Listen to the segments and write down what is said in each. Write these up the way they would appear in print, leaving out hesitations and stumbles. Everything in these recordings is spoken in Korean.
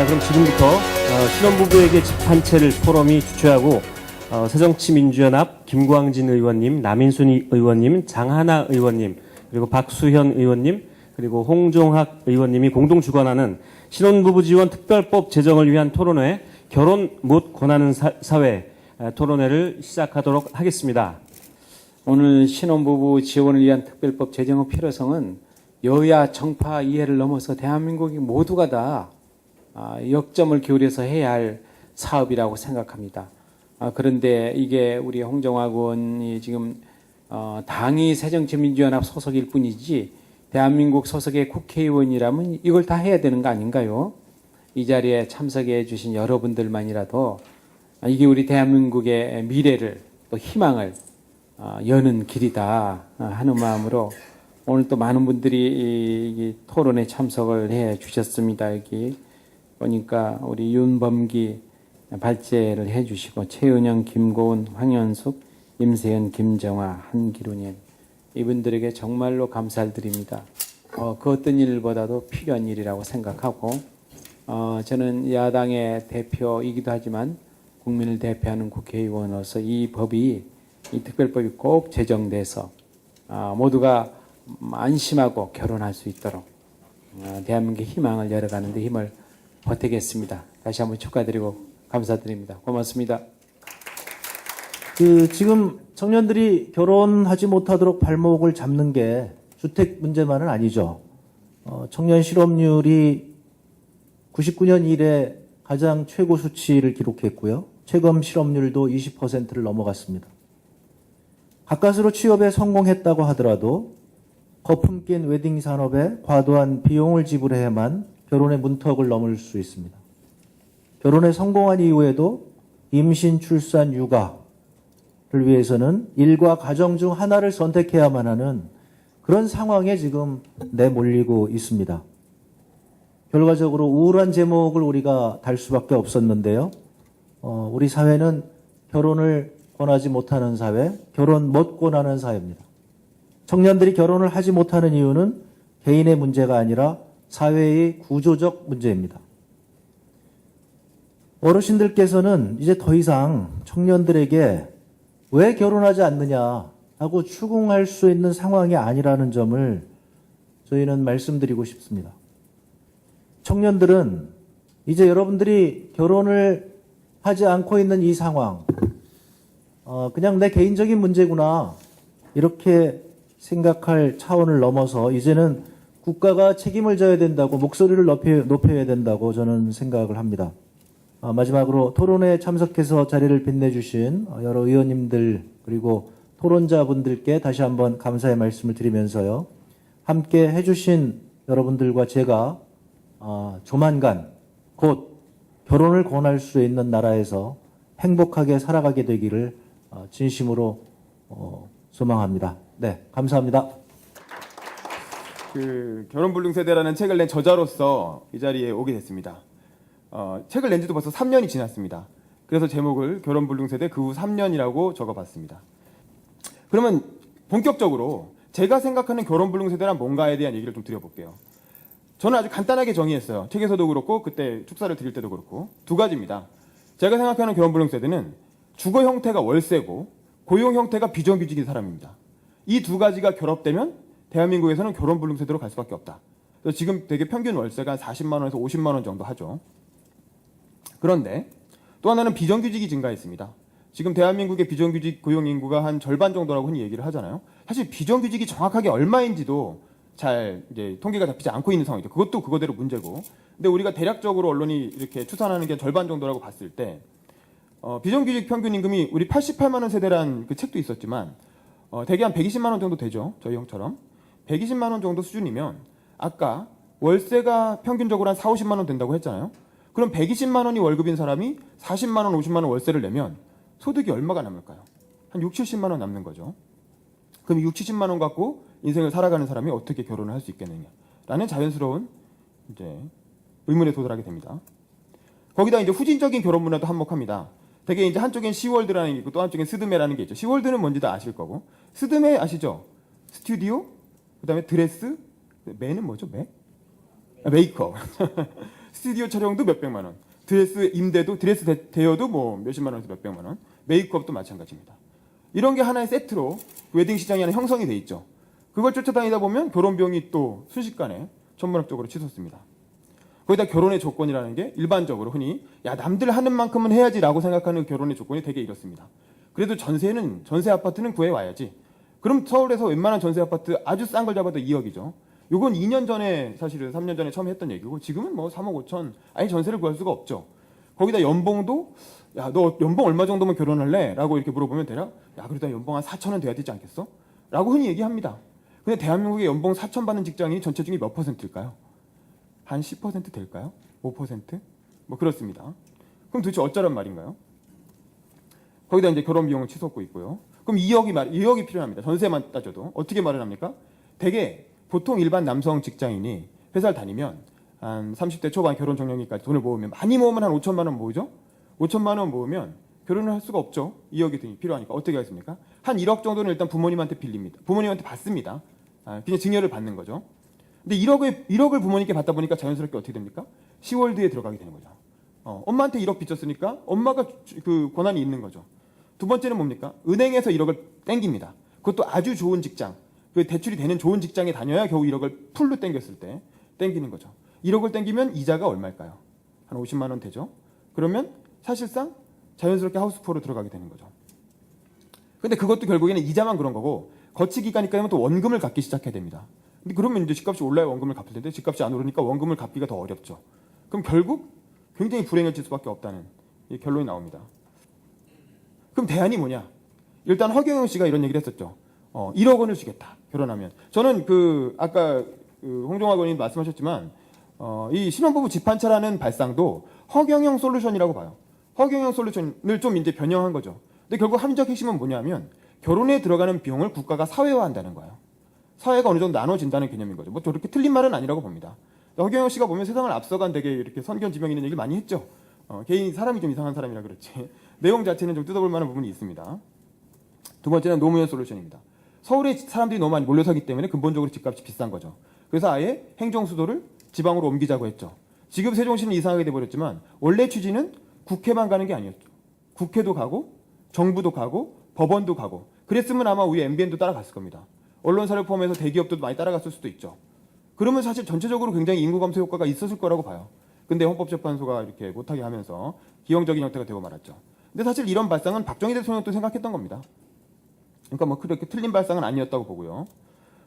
자, 그럼 지금부터 신혼부부에게 집 한 채를 포럼이 주최하고 새정치민주연합 김광진 의원님, 남인순 의원님, 장하나 의원님, 그리고 박수현 의원님, 그리고 홍종학 의원님이 공동 주관하는 신혼부부 지원 특별법 제정을 위한 토론회 결혼 못 권하는 사회 토론회를 시작하도록 하겠습니다. 오늘 신혼부부 지원을 위한 특별법 제정의 필요성은 여야 정파 이해를 넘어서 대한민국이 모두가 다 역점을 기울여서 해야 할 사업이라고 생각합니다. 그런데 이게 우리 홍종학 의원이 지금 당이 새정치민주연합 소속일 뿐이지 대한민국 소속의 국회의원이라면 이걸 다 해야 되는 거 아닌가요? 이 자리에 참석해 주신 여러분들만이라도 이게 우리 대한민국의 미래를 또 희망을 여는 길이다 하는 마음으로 오늘 또 많은 분들이 이 토론에 참석을 해 주셨습니다. 여기 보니까 우리 윤범기 발제를 해 주시고 최은영, 김고은, 황현숙, 임세현, 김정아, 한기훈님 이분들에게 정말로 감사를 드립니다. 그 어떤 일보다도 필요한 일이라고 생각하고 저는 야당의 대표이기도 하지만 국민을 대표하는 국회의원으로서 이 특별법이 꼭 제정돼서 모두가 안심하고 결혼할 수 있도록 대한민국의 희망을 열어가는 데 힘을 보태겠습니다. 다시 한번 축하드리고 감사드립니다. 고맙습니다. 지금 청년들이 결혼하지 못하도록 발목을 잡는 게 주택 문제만은 아니죠. 청년 실업률이 99년 이래 가장 최고 수치를 기록했고요. 최검 실업률도 20%를 넘어갔습니다. 가까스로 취업에 성공했다고 하더라도 거품 낀 웨딩 산업에 과도한 비용을 지불해야만 결혼의 문턱을 넘을 수 있습니다. 결혼에 성공한 이후에도 임신, 출산, 육아를 위해서는 일과 가정 중 하나를 선택해야만 하는 그런 상황에 지금 내몰리고 있습니다. 결과적으로 우울한 제목을 우리가 달 수밖에 없었는데요. 우리 사회는 결혼을 권하지 못하는 사회, 결혼 못 권하는 사회입니다. 청년들이 결혼을 하지 못하는 이유는 개인의 문제가 아니라 사회의 구조적 문제입니다. 어르신들께서는 이제 더 이상 청년들에게 왜 결혼하지 않느냐 하고 추궁할 수 있는 상황이 아니라는 점을 저희는 말씀드리고 싶습니다. 청년들은 이제 여러분들이 결혼을 하지 않고 있는 이 상황, 그냥 내 개인적인 문제구나 이렇게 생각할 차원을 넘어서 이제는 국가가 책임을 져야 된다고 목소리를 높여야 된다고 저는 생각을 합니다. 마지막으로 토론회에 참석해서 자리를 빛내주신 여러 의원님들 그리고 토론자분들께 다시 한번 감사의 말씀을 드리면서요. 함께 해주신 여러분들과 제가 조만간 곧 결혼을 권할 수 있는 나라에서 행복하게 살아가게 되기를 진심으로 소망합니다. 네, 감사합니다. 결혼불능세대라는 책을 낸 저자로서 이 자리에 오게 됐습니다. 책을 낸 지도 벌써 3년이 지났습니다. 그래서 제목을 결혼불능세대 그 후 3년이라고 적어봤습니다. 그러면 본격적으로 제가 생각하는 결혼불능세대란 뭔가에 대한 얘기를 좀 드려볼게요. 저는 아주 간단하게 정의했어요. 책에서도 그렇고 그때 축사를 드릴 때도 그렇고 두 가지입니다. 제가 생각하는 결혼불능세대는 주거 형태가 월세고 고용 형태가 비정규직인 사람입니다. 이 두 가지가 결합되면 대한민국에서는 결혼불능세대로 갈 수밖에 없다. 그래서 지금 되게 평균 월세가 한 40만 원에서 50만 원 정도 하죠. 그런데 또 하나는 비정규직이 증가했습니다. 지금 대한민국의 비정규직 고용 인구가 한 절반 정도라고 흔히 얘기를 하잖아요. 사실 비정규직이 정확하게 얼마인지도 잘 이제 통계가 잡히지 않고 있는 상황이죠. 그것도 그거대로 문제고. 근데 우리가 대략적으로 언론이 이렇게 추산하는 게 절반 정도라고 봤을 때 비정규직 평균 임금이 우리 88만 원 세대란 그 책도 있었지만 대개 한 120만 원 정도 되죠. 저희 형처럼. 120만 원 정도 수준이면 아까 월세가 평균적으로 한 4, 50만 원 된다고 했잖아요. 그럼 120만 원이 월급인 사람이 40만 원, 50만 원 월세를 내면 소득이 얼마가 남을까요? 한 6, 70만 원 남는 거죠. 그럼 6, 70만 원 갖고 인생을 살아가는 사람이 어떻게 결혼을 할 수 있겠느냐라는 자연스러운 이제 의문에 도달하게 됩니다. 거기다 이제 후진적인 결혼 문화도 한몫합니다. 되게 이제 한쪽엔 시월드라는 게 있고 또 한쪽엔 스드메라는 게 있죠. 시월드는 뭔지 다 아실 거고 스드메 아시죠? 스튜디오, 그다음에 드레스, 매는 뭐죠? 매? 메이커. 스튜디오 촬영도 몇백만 원, 드레스 임대도 드레스 대여도 뭐 몇십만 원에서 몇백만 원, 메이크업도 마찬가지입니다. 이런 게 하나의 세트로 웨딩 시장이 하나 형성이 돼 있죠. 그걸 쫓아다니다 보면 결혼 비용이 또 순식간에 천문학적으로 치솟습니다. 거기다 결혼의 조건이라는 게 일반적으로 흔히 야 남들 하는 만큼은 해야지라고 생각하는 결혼의 조건이 되게 이렇습니다. 그래도 전세 아파트는 구해 와야지. 그럼 서울에서 웬만한 전세 아파트 아주 싼 걸 잡아도 2억이죠. 요건 2년 전에 사실은 3년 전에 처음 했던 얘기고 지금은 뭐 3억 5천 아니 전세를 구할 수가 없죠. 거기다 연봉도 야 너 연봉 얼마 정도면 결혼할래? 라고 이렇게 물어보면 대략 야 그래도 연봉 한 4천은 돼야 되지 않겠어? 라고 흔히 얘기합니다. 근데 대한민국의 연봉 4천 받는 직장인이 전체 중에 몇 퍼센트일까요? 한 10% 될까요? 5%? 뭐 그렇습니다. 그럼 도대체 어쩌란 말인가요? 거기다 이제 결혼 비용을 치솟고 있고요. 그럼 2억이 필요합니다. 전세만 따져도 어떻게 말을 합니까? 대개 보통 일반 남성 직장인이 회사를 다니면 한 30대 초반 결혼 정년기까지 돈을 모으면 많이 모으면 한 5천만 원 모으죠. 5천만 원 모으면 결혼을 할 수가 없죠. 2억이 필요하니까 어떻게 하겠습니까? 한 1억 정도는 일단 부모님한테 빌립니다. 부모님한테 받습니다. 그냥 증여를 받는 거죠. 근데 1억을 부모님께 받다 보니까 자연스럽게 어떻게 됩니까? 시월드에 들어가게 되는 거죠. 엄마한테 1억 빚졌으니까 엄마가 그 권한이 있는 거죠. 두 번째는 뭡니까? 은행에서 1억을 땡깁니다. 그것도 아주 좋은 직장, 그 대출이 되는 좋은 직장에 다녀야 겨우 1억을 풀로 땡겼을 때 땡기는 거죠. 1억을 땡기면 이자가 얼마일까요? 한 50만 원 되죠. 그러면 사실상 자연스럽게 하우스포로 들어가게 되는 거죠. 근데 그것도 결국에는 이자만 그런 거고 거치 기간이 까면 또 원금을 갚기 시작해야 됩니다. 근데 그러면 이제 집값이 올라야 원금을 갚을 텐데 집값이 안 오르니까 원금을 갚기가 더 어렵죠. 그럼 결국 굉장히 불행해질 수밖에 없다는 이 결론이 나옵니다. 그럼 대안이 뭐냐? 일단 허경영 씨가 이런 얘기를 했었죠. 1억 원을 주겠다. 결혼하면. 저는 아까 홍종학 의원님 말씀하셨지만 이 신혼부부 집한채라는 발상도 허경영 솔루션이라고 봐요. 허경영 솔루션을 좀 이제 변형한 거죠. 근데 결국 합리적 핵심은 뭐냐면 결혼에 들어가는 비용을 국가가 사회화한다는 거예요. 사회가 어느 정도 나눠진다는 개념인 거죠. 뭐 저렇게 틀린 말은 아니라고 봅니다. 허경영 씨가 보면 세상을 앞서간 되게 이렇게 선견지명 있는 얘기를 많이 했죠. 사람이 좀 이상한 사람이라 그렇지. 내용 자체는 좀 뜯어볼 만한 부분이 있습니다. 두 번째는 노무현 솔루션입니다. 서울에 사람들이 너무 많이 몰려 살기 때문에 근본적으로 집값이 비싼 거죠. 그래서 아예 행정수도를 지방으로 옮기자고 했죠. 지금 세종시는 이상하게 돼버렸지만 원래 취지는 국회만 가는 게 아니었죠. 국회도 가고 정부도 가고 법원도 가고 그랬으면 아마 우리 MBN도 따라갔을 겁니다. 언론사를 포함해서 대기업도 많이 따라갔을 수도 있죠. 그러면 사실 전체적으로 굉장히 인구 감소 효과가 있었을 거라고 봐요. 근데 헌법재판소가 이렇게 못하게 하면서 기형적인 형태가 되고 말았죠. 근데 사실 이런 발상은 박정희 대통령도 생각했던 겁니다. 그러니까 뭐 그렇게 틀린 발상은 아니었다고 보고요.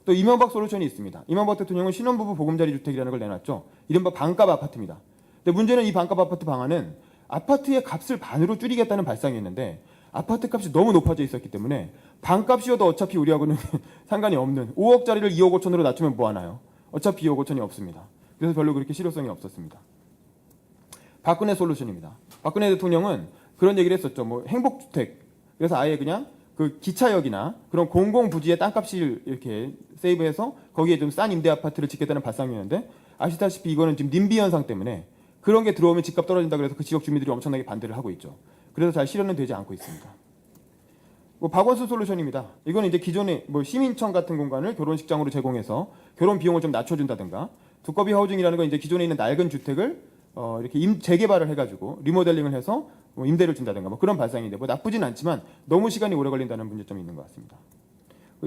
또 이명박 솔루션이 있습니다. 이명박 대통령은 신혼부부 보금자리 주택이라는 걸 내놨죠. 이른바 반값 아파트입니다. 근데 문제는 이 반값 아파트 방안은 아파트의 값을 반으로 줄이겠다는 발상이었는데 아파트 값이 너무 높아져 있었기 때문에 반값이어도 어차피 우리하고는 상관이 없는 5억짜리를 2억 5천으로 낮추면 뭐하나요? 어차피 2억 5천이 없습니다. 그래서 별로 그렇게 실효성이 없었습니다. 박근혜 솔루션입니다. 박근혜 대통령은 그런 얘기를 했었죠. 뭐 행복주택. 그래서 아예 그냥 그 기차역이나 그런 공공부지의 땅값을 이렇게 세이브해서 거기에 좀 싼 임대 아파트를 짓겠다는 발상이었는데 아시다시피 이거는 지금 님비 현상 때문에 그런 게 들어오면 집값 떨어진다 그래서 그 지역 주민들이 엄청나게 반대를 하고 있죠. 그래서 잘 실현은 되지 않고 있습니다. 뭐 박원순 솔루션입니다. 이거는 이제 기존의 뭐 시민청 같은 공간을 결혼식장으로 제공해서 결혼 비용을 좀 낮춰준다든가 두꺼비 하우징이라는 건 이제 기존에 있는 낡은 주택을 이렇게 재개발을 해가지고 리모델링을 해서 뭐 임대를 준다든가 뭐 그런 발상인데 뭐 나쁘진 않지만 너무 시간이 오래 걸린다는 문제점이 있는 것 같습니다.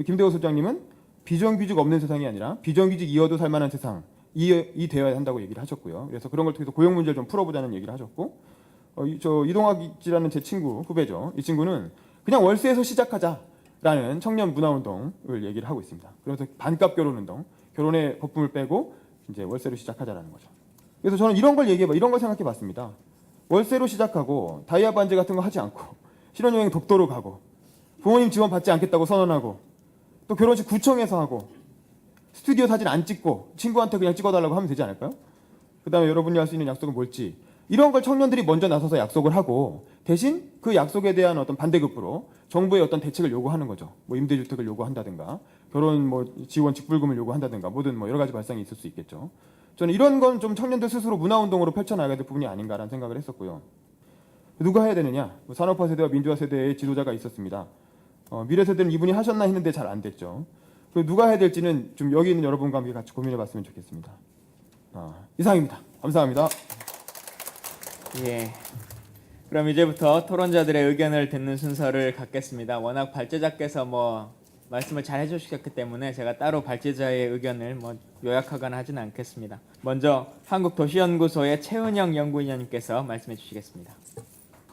김대호 소장님은 비정규직 없는 세상이 아니라 비정규직 이어도 살만한 세상이 되어야 한다고 얘기를 하셨고요. 그래서 그런 걸 통해서 고용 문제를 좀 풀어보자는 얘기를 하셨고 저 이동학이라는 제 친구 후배죠. 이 친구는 그냥 월세에서 시작하자라는 청년 문화운동을 얘기를 하고 있습니다. 그래서 반값 결혼운동, 결혼의 거품을 빼고 이제 월세로 시작하자라는 거죠. 그래서 저는 이런 걸 생각해봤습니다. 월세로 시작하고 다이아 반지 같은 거 하지 않고 신혼여행 독도로 가고 부모님 지원 받지 않겠다고 선언하고 또 결혼식 구청에서 하고 스튜디오 사진 안 찍고 친구한테 그냥 찍어달라고 하면 되지 않을까요? 그 다음에 여러분이 할 수 있는 약속은 뭘지 이런 걸 청년들이 먼저 나서서 약속을 하고 대신 그 약속에 대한 어떤 반대급부로 정부의 어떤 대책을 요구하는 거죠. 뭐 임대주택을 요구한다든가 결혼 뭐 지원 직불금을 요구한다든가 뭐든 뭐 여러 가지 발상이 있을 수 있겠죠. 저는 이런 건 좀 청년들 스스로 문화운동으로 펼쳐나가야 될 부분이 아닌가라는 생각을 했었고요. 누가 해야 되느냐? 산업화 세대와 민주화 세대의 지도자가 있었습니다. 미래 세대는 이분이 하셨나 했는데 잘 안 됐죠. 누가 해야 될지는 좀 여기 있는 여러분과 함께 같이 고민해 봤으면 좋겠습니다. 이상입니다. 감사합니다. 예. 그럼 이제부터 토론자들의 의견을 듣는 순서를 갖겠습니다. 워낙 발제자께서 말씀을 잘 해주셨기 때문에 제가 따로 발제자의 의견을 요약하거나 하지는 않겠습니다. 먼저 한국도시연구소의 최은영 연구위원님께서 말씀해 주시겠습니다.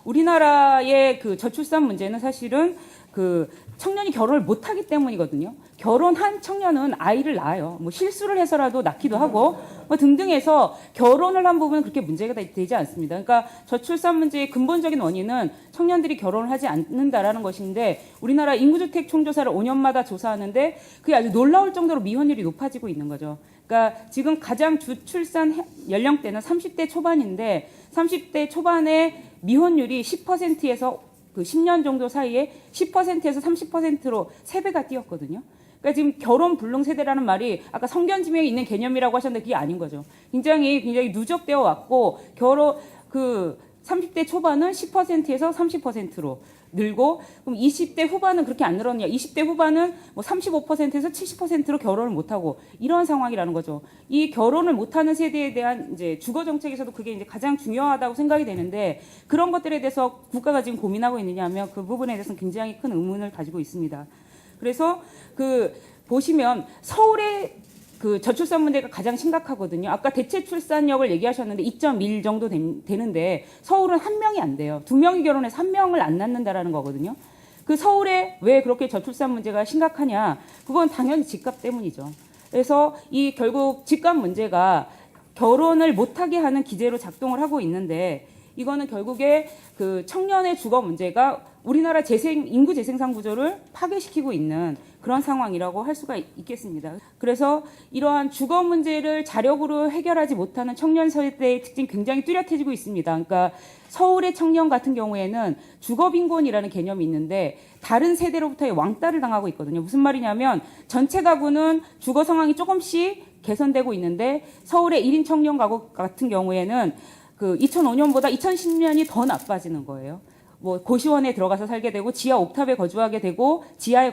우리나라의 그 저출산 문제는 사실은 그 청년이 결혼을 못하기 때문이거든요. 결혼한 청년은 아이를 낳아요. 실수를 해서라도 낳기도 하고 등등 해서 결혼을 한 부분은 그렇게 문제가 되지 않습니다. 그러니까 저출산 문제의 근본적인 원인은 청년들이 결혼을 하지 않는다라는 것인데 우리나라 인구주택 총조사를 5년마다 조사하는데 그게 아주 놀라울 정도로 미혼율이 높아지고 있는 거죠. 그러니까 지금 가장 주출산 연령대는 30대 초반인데 30대 초반의 미혼율이 10%에서 그 10년 정도 사이에 10%에서 30%로 3배가 뛰었거든요. 그러니까 지금 결혼 불능 세대라는 말이 아까 성견지명에 있는 개념이라고 하셨는데 그게 아닌 거죠. 굉장히 누적되어 왔고 결혼 30대 초반은 10%에서 30%로 늘고 그럼 20대 후반은 그렇게 안 늘었냐? 20대 후반은 35%에서 70%로 결혼을 못 하고 이런 상황이라는 거죠. 이 결혼을 못 하는 세대에 대한 이제 주거 정책에서도 그게 이제 가장 중요하다고 생각이 되는데 그런 것들에 대해서 국가가 지금 고민하고 있느냐 하면 그 부분에 대해서는 굉장히 큰 의문을 가지고 있습니다. 그래서 보시면 서울의 그 저출산 문제가 가장 심각하거든요. 아까 대체 출산율을 얘기하셨는데 2.1 정도 되는데 서울은 1명이 안 돼요. 2명이 결혼해서 1명을 안 낳는다라는 거거든요. 그 서울에 왜 그렇게 저출산 문제가 심각하냐? 그건 당연히 집값 때문이죠. 그래서 이 결국 집값 문제가 결혼을 못하게 하는 기제로 작동을 하고 있는데 이거는 결국에 그 청년의 주거 문제가 우리나라 인구 재생산 구조를 파괴시키고 있는 그런 상황이라고 할 수가 있겠습니다. 그래서 이러한 주거 문제를 자력으로 해결하지 못하는 청년 세대의 특징이 굉장히 뚜렷해지고 있습니다. 그러니까 서울의 청년 같은 경우에는 주거 빈곤이라는 개념이 있는데 다른 세대로부터의 왕따를 당하고 있거든요. 무슨 말이냐면 전체 가구는 주거 상황이 조금씩 개선되고 있는데 서울의 1인 청년 가구 같은 경우에는 2005년보다 2010년이 더 나빠지는 거예요. 고시원에 들어가서 살게 되고 지하 옥탑에 거주하게 되고 지하에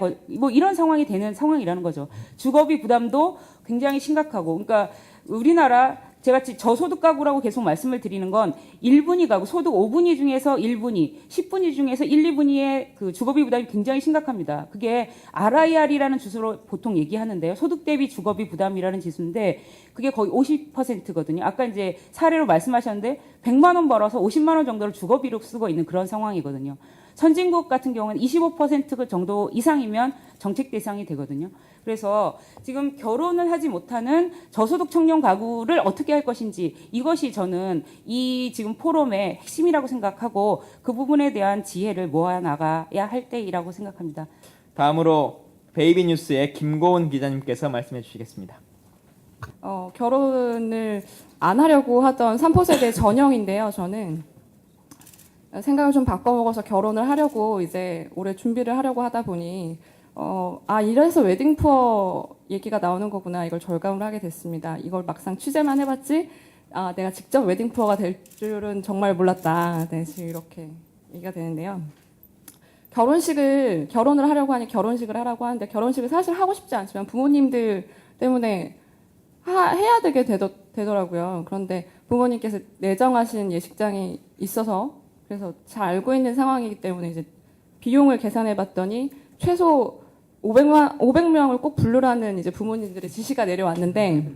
이런 상황이 되는 상황이라는 거죠. 주거비 부담도 굉장히 심각하고 그러니까 우리나라 제가 저소득 가구라고 계속 말씀을 드리는 건 1분위 가구, 소득 5분위 중에서 1분위, 10분위 중에서 1, 2분위의 그 주거비 부담이 굉장히 심각합니다. 그게 RIR이라는 지수로 보통 얘기하는데요. 소득 대비 주거비 부담이라는 지수인데 그게 거의 50%거든요. 아까 이제 사례로 말씀하셨는데 100만 원 벌어서 50만 원 정도를 주거비로 쓰고 있는 그런 상황이거든요. 선진국 같은 경우는 25% 정도 이상이면 정책 대상이 되거든요. 그래서 지금 결혼을 하지 못하는 저소득 청년 가구를 어떻게 할 것인지 이것이 저는 이 지금 포럼의 핵심이라고 생각하고 그 부분에 대한 지혜를 모아나가야 할 때이라고 생각합니다. 다음으로 베이비뉴스의 김고은 기자님께서 말씀해 주시겠습니다. 결혼을 안 하려고 하던 3포세대 전형인데요. 저는 생각을 좀 바꿔먹어서 결혼을 하려고 이제 올해 준비를 하려고 하다 보니 이래서 웨딩푸어 얘기가 나오는 거구나 이걸 절감을 하게 됐습니다. 이걸 막상 취재만 해봤지 내가 직접 웨딩푸어가 될 줄은 정말 몰랐다. 네, 지금 이렇게 얘기가 되는데요. 결혼을 하려고 하니 결혼식을 하라고 하는데 결혼식을 사실 하고 싶지 않지만 부모님들 때문에 해야 되게 되더라고요. 그런데 부모님께서 내정하신 예식장이 있어서 그래서 잘 알고 있는 상황이기 때문에 이제 비용을 계산해 봤더니 최소 500명을 꼭 부르라는 이제 부모님들의 지시가 내려왔는데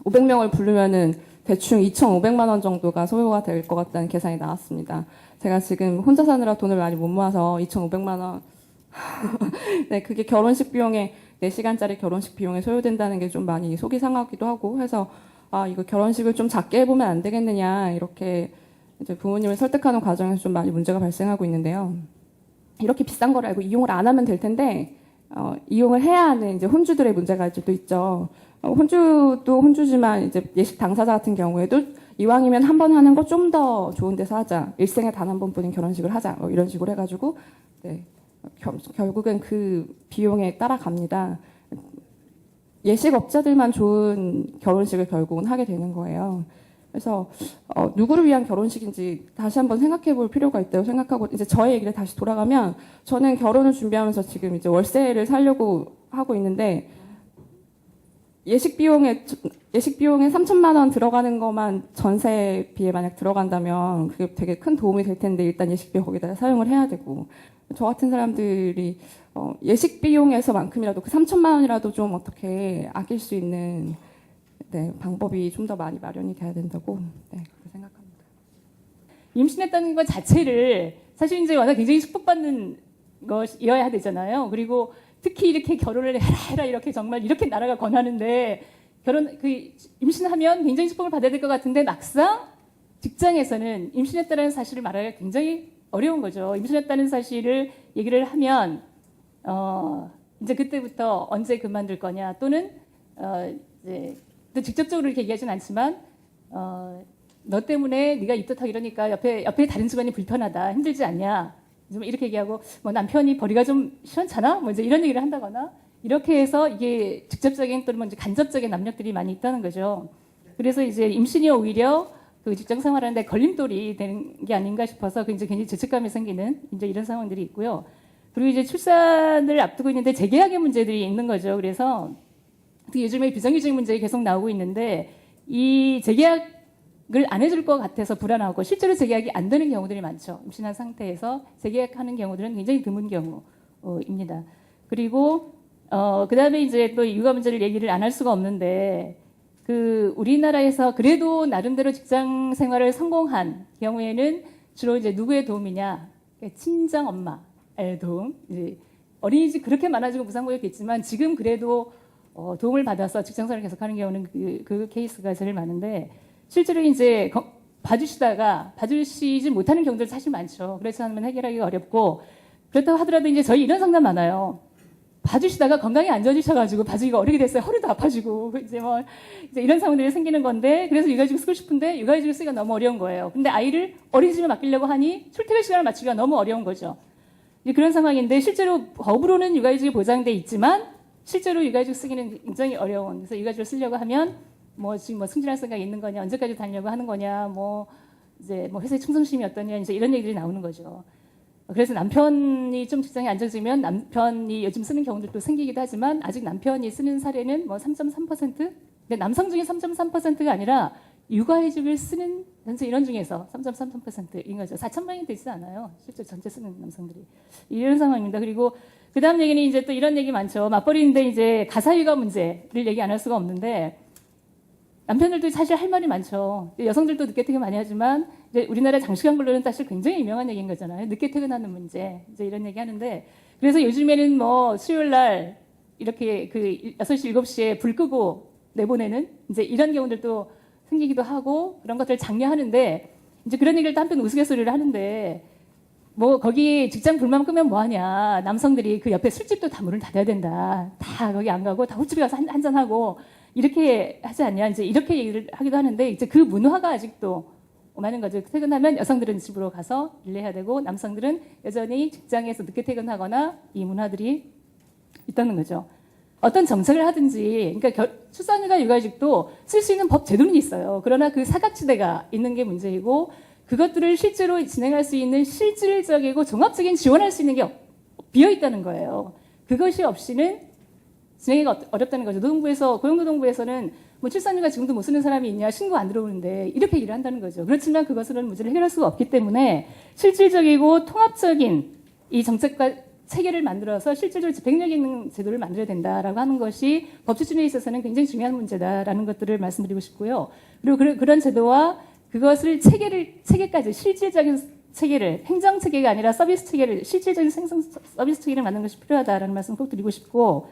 500명을 부르면은 대충 2,500만 원 정도가 소요가 될 것 같다는 계산이 나왔습니다. 제가 지금 혼자 사느라 돈을 많이 못 모아서 2,500만 원 네, 그게 결혼식 비용에 4시간짜리 결혼식 비용에 소요된다는 게 좀 많이 속이 상하기도 하고 해서 이거 결혼식을 좀 작게 해보면 안 되겠느냐 이렇게 이제 부모님을 설득하는 과정에서 좀 많이 문제가 발생하고 있는데요. 이렇게 비싼 걸 알고 이용을 안 하면 될 텐데 이용을 해야 하는 이제 혼주들의 문제가 또 있죠. 혼주도 혼주지만 이제 예식 당사자 같은 경우에도 이왕이면 한 번 하는 거 좀 더 좋은 데서 하자. 일생에 단 한 번뿐인 결혼식을 하자. 이런 식으로 해가지고 네, 결국엔 그 비용에 따라갑니다. 예식업자들만 좋은 결혼식을 결국은 하게 되는 거예요. 그래서 누구를 위한 결혼식인지 다시 한번 생각해 볼 필요가 있다고 생각하고 이제 저의 얘기를 다시 돌아가면 저는 결혼을 준비하면서 지금 이제 월세를 살려고 하고 있는데 예식 비용에 3천만 원 들어가는 것만 전세비에 만약 들어간다면 그게 되게 큰 도움이 될 텐데 일단 예식비 거기다 사용을 해야 되고 저 같은 사람들이 예식 비용에서만큼이라도 그 3천만 원이라도 좀 어떻게 아낄 수 있는 네, 방법이 좀 더 많이 마련이 돼야 된다고 네, 그렇게 생각합니다. 임신했다는 것 자체를 사실 이제 워낙 굉장히 축복받는 것이어야 되잖아요. 그리고 특히 이렇게 결혼을 해라 이렇게 정말 이렇게 나라가 권하는데 임신하면 굉장히 축복을 받아야 될 것 같은데 막상 직장에서는 임신했다는 사실을 말하기가 굉장히 어려운 거죠. 임신했다는 사실을 얘기를 하면 이제 그때부터 언제 그만둘 거냐 또는 이제 또 직접적으로 이렇게 얘기하진 않지만 너 때문에 네가 입덧하고 이러니까 옆에 다른 집안이 불편하다 힘들지 않냐 좀 이렇게 얘기하고 뭐 남편이 벌이가 좀 시원찮아 뭐 이제 이런 얘기를 한다거나 이렇게 해서 이게 직접적인 또는 이제 간접적인 압력들이 많이 있다는 거죠. 그래서 이제 임신이 오히려 그 직장 생활하는데 걸림돌이 되는 게 아닌가 싶어서 그 이제 괜히 죄책감이 생기는 이제 이런 상황들이 있고요. 그리고 이제 출산을 앞두고 있는데 재계약의 문제들이 있는 거죠. 그래서 요즘에 비정규직 문제가 계속 나오고 있는데 이 재계약을 안 해줄 것 같아서 불안하고 실제로 재계약이 안 되는 경우들이 많죠. 임신한 상태에서 재계약하는 경우들은 굉장히 드문 경우입니다. 그리고 그다음에 이제 또 육아 문제를 얘기를 안 할 수가 없는데 그 우리나라에서 그래도 나름대로 직장 생활을 성공한 경우에는 주로 이제 누구의 도움이냐? 친정 엄마의 도움. 이제 어린이집 그렇게 많아지고 무상보육됐지만 지금 그래도 도움을 받아서 직장 생활을 계속하는 경우는 그 케이스가 제일 많은데 실제로 이제 봐주시지 못하는 경우들 사실 많죠. 그렇지 않으면 해결하기가 어렵고 그렇다고 하더라도 이제 저희 이런 상담 많아요. 봐주시다가 건강이 안 좋아지셔가지고 봐주기가 어렵게 됐어요. 허리도 아파지고 이제 이런 상황들이 생기는 건데 그래서 육아휴직을 쓰고 싶은데 육아휴직을 쓰기가 너무 어려운 거예요. 근데 아이를 어린이집에 맡기려고 하니 출퇴근 시간을 맞추기가 너무 어려운 거죠. 이제 그런 상황인데 실제로 법으로는 육아휴직이 보장돼 있지만 실제로 육아휴직 쓰기는 굉장히 어려운. 그래서 육아휴직을 쓰려고 하면 지금 승진할 생각이 있는 거냐, 언제까지 다니려고 하는 거냐, 이제 회사의 충성심이 어떠냐, 이제 이런 얘기들이 나오는 거죠. 그래서 남편이 좀 직장에 안정지면 남편이 요즘 쓰는 경우들도 생기기도 하지만 아직 남편이 쓰는 사례는 3.3%? 근데 남성 중에 3.3%가 아니라 육아휴직을 쓰는 전체 인원 중에서 3.33%인 거죠. 4,000명이 되지 않아요. 실제 전체 쓰는 남성들이. 이런 상황입니다. 그리고 그 다음 얘기는 이제 또 이런 얘기 많죠. 맞벌이인데 이제 가사육아 문제를 얘기 안 할 수가 없는데 남편들도 사실 할 말이 많죠. 여성들도 늦게 퇴근 많이 하지만 이제 우리나라 장시간 근로는 사실 굉장히 유명한 얘기인 거잖아요. 늦게 퇴근하는 문제 이제 이런 얘기 하는데 그래서 요즘에는 수요일 날 이렇게 6시 7시에 불 끄고 내보내는 이제 이런 경우들도 생기기도 하고 그런 것들을 장려하는데 이제 그런 얘기를 또 한편 우스갯소리를 하는데 거기 직장 불만 끄면 뭐하냐. 남성들이 그 옆에 술집도 다 문을 닫아야 된다. 다 거기 안 가고 다 홀집에 가서 한잔하고 이렇게 하지 않냐. 이제 이렇게 얘기를 하기도 하는데 이제 그 문화가 아직도 많은 거죠. 퇴근하면 여성들은 집으로 가서 일해야 되고 남성들은 여전히 직장에서 늦게 퇴근하거나 이 문화들이 있다는 거죠. 어떤 정책을 하든지 그러니까 출산휴가 육아휴직도 쓸 수 있는 법 제도는 있어요. 그러나 그 사각지대가 있는 게 문제이고 그것들을 실제로 진행할 수 있는 실질적이고 종합적인 지원할 수 있는 게 비어 있다는 거예요. 그것이 없이는 진행이 어렵다는 거죠. 고용노동부에서는 출산휴가 지금도 못 쓰는 사람이 있냐 신고 안 들어오는데 이렇게 얘기를 한다는 거죠. 그렇지만 그것은 문제를 해결할 수가 없기 때문에 실질적이고 통합적인 이 정책과 체계를 만들어서 실질적으로 집행력 있는 제도를 만들어야 된다라고 하는 것이 법 추진에 있어서는 굉장히 중요한 문제다라는 것들을 말씀드리고 싶고요. 그리고 그런 제도와 그것을 체계까지 실질적인 체계를 행정 체계가 아니라 서비스 체계를 실질적인 생성 서비스 체계를 만드는 것이 필요하다라는 말씀 꼭 드리고 싶고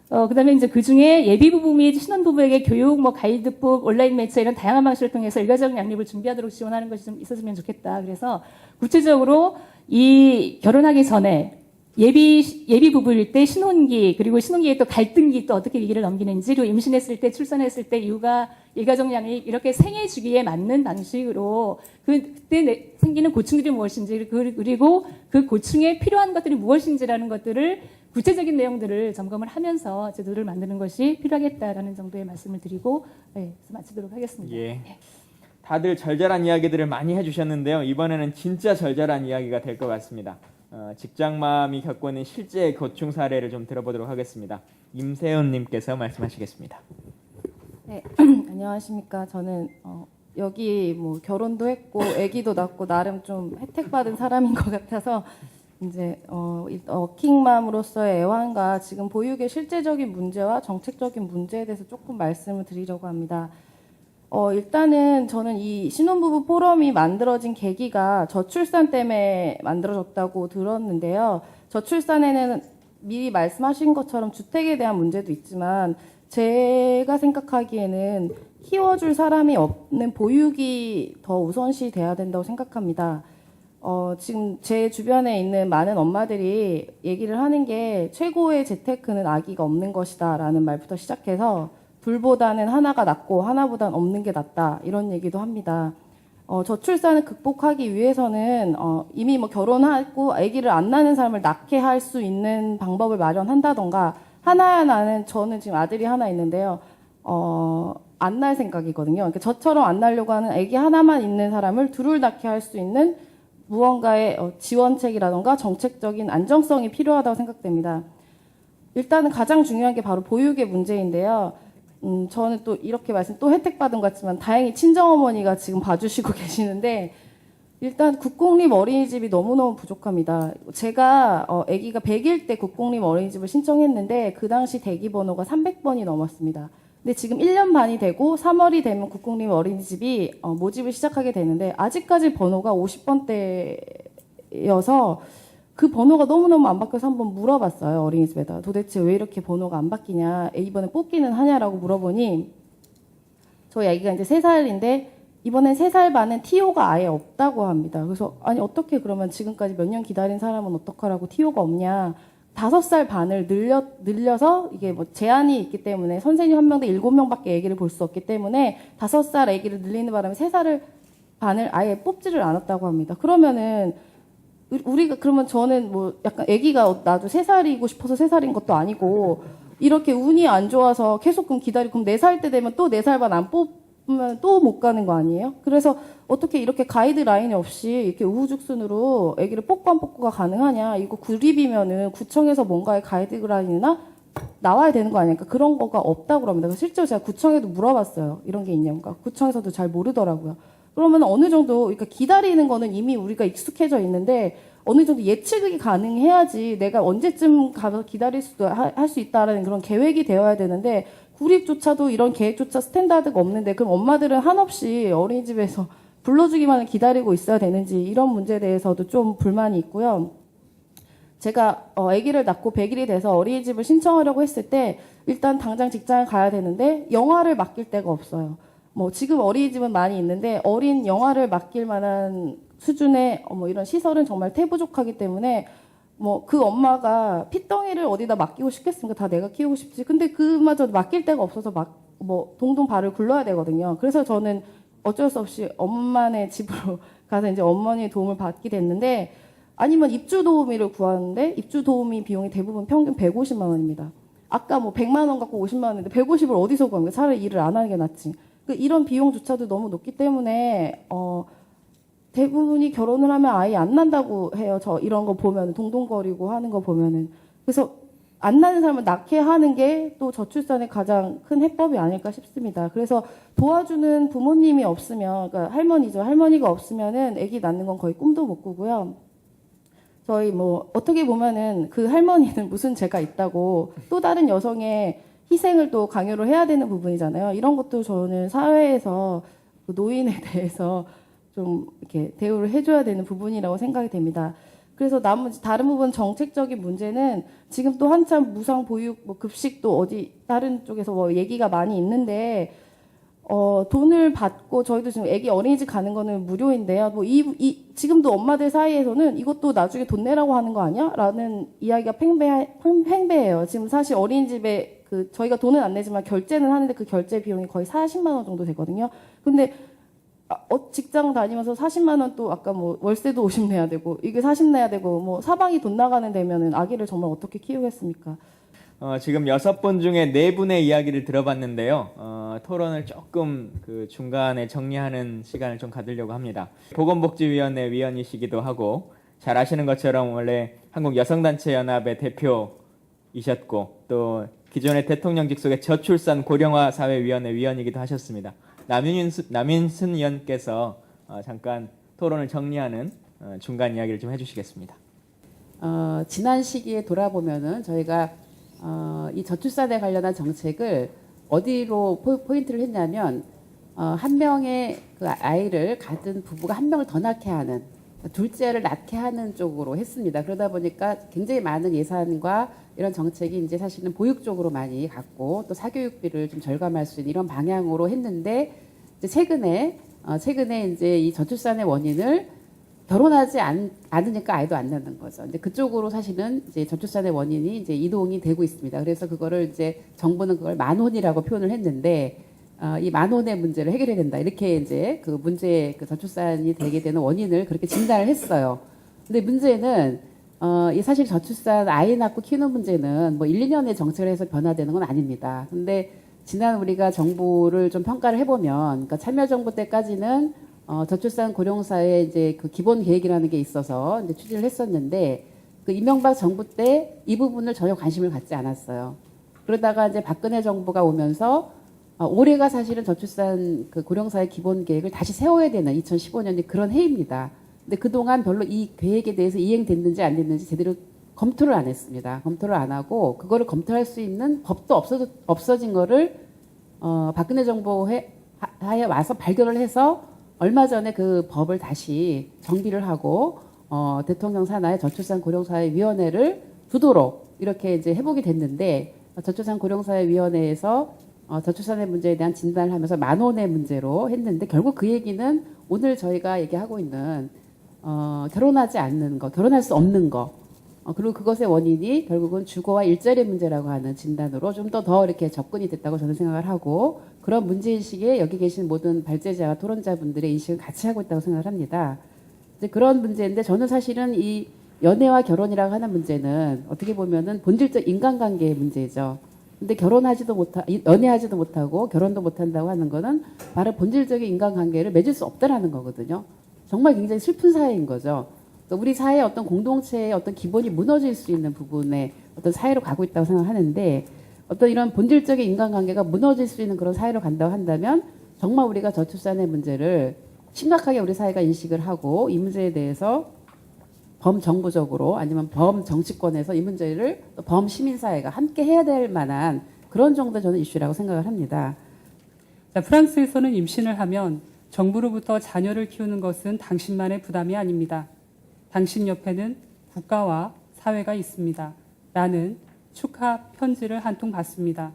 그다음에 이제 그 중에 예비부부 및 신혼부부에게 교육, 가이드북, 온라인 매체 이런 다양한 방식을 통해서 일가적 양립을 준비하도록 지원하는 것이 좀 있었으면 좋겠다. 그래서 구체적으로 이 결혼하기 전에 예비부부일 때 신혼기 그리고 신혼기에 또 갈등기 또 어떻게 위기를 넘기는지 그리고 임신했을 때 출산했을 때 육아 일가정 양립 이렇게 생애 주기에 맞는 방식으로 그때 생기는 고충들이 무엇인지 그리고 그 고충에 필요한 것들이 무엇인지라는 것들을 구체적인 내용들을 점검을 하면서 제도를 만드는 것이 필요하겠다라는 정도의 말씀을 드리고 마치도록 하겠습니다. 예. 다들 절절한 이야기들을 많이 해주셨는데요. 이번에는 진짜 절절한 이야기가 될 것 같습니다. 직장맘이 겪고 있는 실제 고충 사례를 좀 들어보도록 하겠습니다. 임세훈님께서 말씀하시겠습니다. 네, 안녕하십니까. 저는 여기 뭐 결혼도 했고 아기도 낳고 나름 좀 혜택 받은 사람인 것 같아서 이제 워킹맘으로서의 애환과 지금 보육의 실제적인 문제와 정책적인 문제에 대해서 조금 말씀을 드리려고 합니다. 일단은 저는 이 신혼부부 포럼이 만들어진 계기가 저출산 때문에 만들어졌다고 들었는데요. 저출산에는 미리 말씀하신 것처럼 주택에 대한 문제도 있지만 제가 생각하기에는 키워줄 사람이 없는 보육이 더 우선시 돼야 된다고 생각합니다. 지금 제 주변에 있는 많은 엄마들이 얘기를 하는 게 최고의 재테크는 아기가 없는 것이다 라는 말부터 시작해서 둘보다는 하나가 낫고 하나보다는 없는 게 낫다 이런 얘기도 합니다. 저출산을 극복하기 위해서는 이미 뭐 결혼하고 아기를 안 낳는 사람을 낳게 할 수 있는 방법을 마련한다던가 하나는 저는 지금 아들이 하나 있는데요. 안 낳을 생각이거든요. 그러니까 저처럼 안 낳으려고 하는 아기 하나만 있는 사람을 둘을 낳게 할 수 있는 무언가의 지원책이라던가 정책적인 안정성이 필요하다고 생각됩니다. 일단은 가장 중요한 게 바로 보육의 문제인데요. 저는 또 이렇게 또 혜택받은 것 같지만 다행히 친정어머니가 지금 봐주시고 계시는데 일단 국공립 어린이집이 너무너무 부족합니다. 제가 아기가 100일 때 국공립 어린이집을 신청했는데 그 당시 대기 번호가 300번이 넘었습니다. 근데 지금 1년 반이 되고 3월이 되면 국공립 어린이집이 모집을 시작하게 되는데 아직까지 번호가 50번대여서 그 번호가 너무너무 안 바뀌어서 한번 물어봤어요. 어린이집에다. 도대체 왜 이렇게 번호가 안 바뀌냐. 이번에 뽑기는 하냐라고 물어보니 저희 아기가 이제 3살인데 이번엔 3살 반은 TO가 아예 없다고 합니다. 그래서 아니 어떻게 그러면 지금까지 몇 년 기다린 사람은 어떡하라고 TO가 없냐. 5살 반을 늘려서 이게 뭐 제한이 있기 때문에 선생님 한 명당 7명밖에 아기를 볼 수 없기 때문에 5살 아기를 늘리는 바람에 3살 반을 아예 뽑지를 않았다고 합니다. 그러면은 우리가 그러면 저는 뭐 약간 아기가 나도 3살이고 싶어서 3살인 것도 아니고 이렇게 운이 안 좋아서 계속 그럼 기다리고 그럼 4살 때 되면 또 4살 반 안 뽑으면 또 못 가는 거 아니에요? 그래서 어떻게 이렇게 가이드라인이 없이 이렇게 우후죽순으로 아기를 뽑고 안 뽑고가 가능하냐? 이거 구립이면은 구청에서 뭔가의 가이드라인이나 나와야 되는 거 아니니까 그런 거가 없다고 그럽니다. 실제로 제가 구청에도 물어봤어요. 이런 게 있냐고. 구청에서도 잘 모르더라고요. 그러면 어느 정도 그러니까 기다리는 거는 이미 우리가 익숙해져 있는데 어느 정도 예측이 가능해야지 내가 언제쯤 가서 기다릴 수도 할 수 있다라는 그런 계획이 되어야 되는데 구립조차도 이런 계획조차 스탠다드가 없는데 그럼 엄마들은 한없이 어린이집에서 불러주기만을 기다리고 있어야 되는지 이런 문제에 대해서도 좀 불만이 있고요. 제가 아기를 낳고 100일이 돼서 어린이집을 신청하려고 했을 때 일단 당장 직장을 가야 되는데 영아를 맡길 데가 없어요. 뭐 지금 어린이집은 많이 있는데 어린 영아를 맡길 만한 수준의 뭐 이런 시설은 정말 태부족하기 때문에 뭐 그 엄마가 핏덩이를 어디다 맡기고 싶겠습니까? 다 내가 키우고 싶지. 근데 그마저 맡길 데가 없어서 뭐 동동 발을 굴러야 되거든요. 그래서 저는 어쩔 수 없이 엄마네 집으로 가서 이제 어머니의 도움을 받게 됐는데 아니면 입주 도우미를 구하는데 입주 도우미 비용이 대부분 평균 150만 원입니다. 아까 뭐 100만 원 갖고 50만 원인데 150을 어디서 구합니까? 차라리 일을 안 하는 게 낫지. 이런 비용조차도 너무 높기 때문에 대부분이 결혼을 하면 아이 안 난다고 해요. 저 이런 거 보면 동동거리고 하는 거 보면은 그래서 안 낳는 사람을 낳게 하는 게 또 저출산의 가장 큰 해법이 아닐까 싶습니다. 그래서 도와주는 부모님이 없으면 그러니까 할머니죠. 할머니가 없으면은 아기 낳는 건 거의 꿈도 못 꾸고요. 저희 뭐 어떻게 보면은 그 할머니는 무슨 죄가 있다고 또 다른 여성의 희생을 또 강요를 해야 되는 부분이잖아요. 이런 것도 저는 사회에서 그 노인에 대해서 좀 이렇게 대우를 해줘야 되는 부분이라고 생각이 됩니다. 그래서 나머지 다른 부분 정책적인 문제는 지금 또 한참 무상 보육, 뭐 급식도 어디 다른 쪽에서 뭐 얘기가 많이 있는데 돈을 받고 저희도 지금 애기 어린이집 가는 거는 무료인데요. 뭐 지금도 엄마들 사이에서는 이것도 나중에 돈 내라고 하는 거 아니야? 라는 이야기가 팽배해요. 지금 사실 어린이집에 저희가 돈은 안 내지만 결제는 하는데 그 결제 비용이 거의 40만 원 정도 되거든요. 근데 직장 다니면서 40만 원 또 아까 뭐 월세도 50 내야 되고 이게 40 내야 되고 뭐 사방이 돈 나가는 데면은 아기를 정말 어떻게 키우겠습니까? 지금 6분 중에 4분의 이야기를 들어봤는데요. 토론을 조금 그 중간에 정리하는 시간을 좀 가지려고 합니다. 보건복지위원회 위원이시기도 하고 잘 아시는 것처럼 원래 한국여성단체연합의 대표이셨고 또 기존의 대통령 직속의 저출산 고령화 사회위원회 위원이기도 하셨습니다. 남인순 의원께서 잠깐 토론을 정리하는 중간 이야기를 좀 해주시겠습니다. 지난 시기에 돌아보면은 저희가 이 저출산에 관련한 정책을 어디로 포인트를 했냐면 한 명의 그 아이를 가진 부부가 한 명을 더 낳게 하는, 둘째를 낳게 하는 쪽으로 했습니다. 그러다 보니까 굉장히 많은 예산과 이런 정책이 이제 사실은 보육 쪽으로 많이 갔고 또 사교육비를 좀 절감할 수 있는 이런 방향으로 했는데, 이제 최근에 이제 이 저출산의 원인을 결혼하지 않으니까 아이도 안 낳는 거죠. 이제 그쪽으로 사실은 이제 저출산의 원인이 이제 이동이 되고 있습니다. 그래서 그거를 이제 정부는 그걸 만혼이라고 표현을 했는데, 이 만혼의 문제를 해결해야 된다. 이렇게 이제 그 문제, 그 저출산이 되게 되는 원인을 그렇게 진단을 했어요. 근데 문제는, 이 사실 저출산 아이 낳고 키우는 문제는 뭐 1, 2년의 정책을 해서 변화되는 건 아닙니다. 근데 지난 우리가 정부를 좀 평가를 해보면, 그러니까 참여정부 때까지는 저출산 고령사회 이제 그 기본 계획이라는 게 있어서 이제 추진을 했었는데, 그 이명박 정부 때 이 부분을 전혀 관심을 갖지 않았어요. 그러다가 이제 박근혜 정부가 오면서 올해가 사실은 저출산 그 고령사회 기본 계획을 다시 세워야 되는 2015년이 그런 해입니다. 근데 그동안 별로 이 계획에 대해서 이행됐는지 안 됐는지 제대로 검토를 안 했습니다. 검토를 안 하고 그거를 검토할 수 있는 법도 없어진 거를 박근혜 정부 하에 와서 발견을 해서 얼마 전에 그 법을 다시 정비를 하고 대통령 산하의 저출산 고령사회위원회를 두도록 이렇게 이제 회복이 됐는데, 저출산 고령사회위원회에서 저출산의 문제에 대한 진단을 하면서 만원의 문제로 했는데, 결국 그 얘기는 오늘 저희가 얘기하고 있는 결혼하지 않는 거, 결혼할 수 없는 거, 그리고 그것의 원인이 결국은 주거와 일자리 문제라고 하는 진단으로 좀 더 이렇게 접근이 됐다고 저는 생각을 하고, 그런 문제인식에 여기 계신 모든 발제자와 토론자분들의 인식을 같이 하고 있다고 생각을 합니다. 이제 그런 문제인데, 저는 사실은 이 연애와 결혼이라고 하는 문제는 어떻게 보면은 본질적 인간관계의 문제죠. 근데 연애하지도 못하고 결혼도 못한다고 하는 거는 바로 본질적인 인간관계를 맺을 수 없다라는 거거든요. 정말 굉장히 슬픈 사회인 거죠. 우리 사회의 어떤 공동체의 어떤 기본이 무너질 수 있는 부분에 어떤 사회로 가고 있다고 생각하는데, 어떤 이런 본질적인 인간관계가 무너질 수 있는 그런 사회로 간다고 한다면 정말 우리가 저출산의 문제를 심각하게 우리 사회가 인식을 하고 이 문제에 대해서 범정부적으로 아니면 범정치권에서 이 문제를 범시민사회가 함께 해야 될 만한 그런 정도 저는 이슈라고 생각을 합니다. 자, 프랑스에서는 임신을 하면 정부로부터 자녀를 키우는 것은 당신만의 부담이 아닙니다. 당신 옆에는 국가와 사회가 있습니다. 라는 축하 편지를 한 통 받습니다.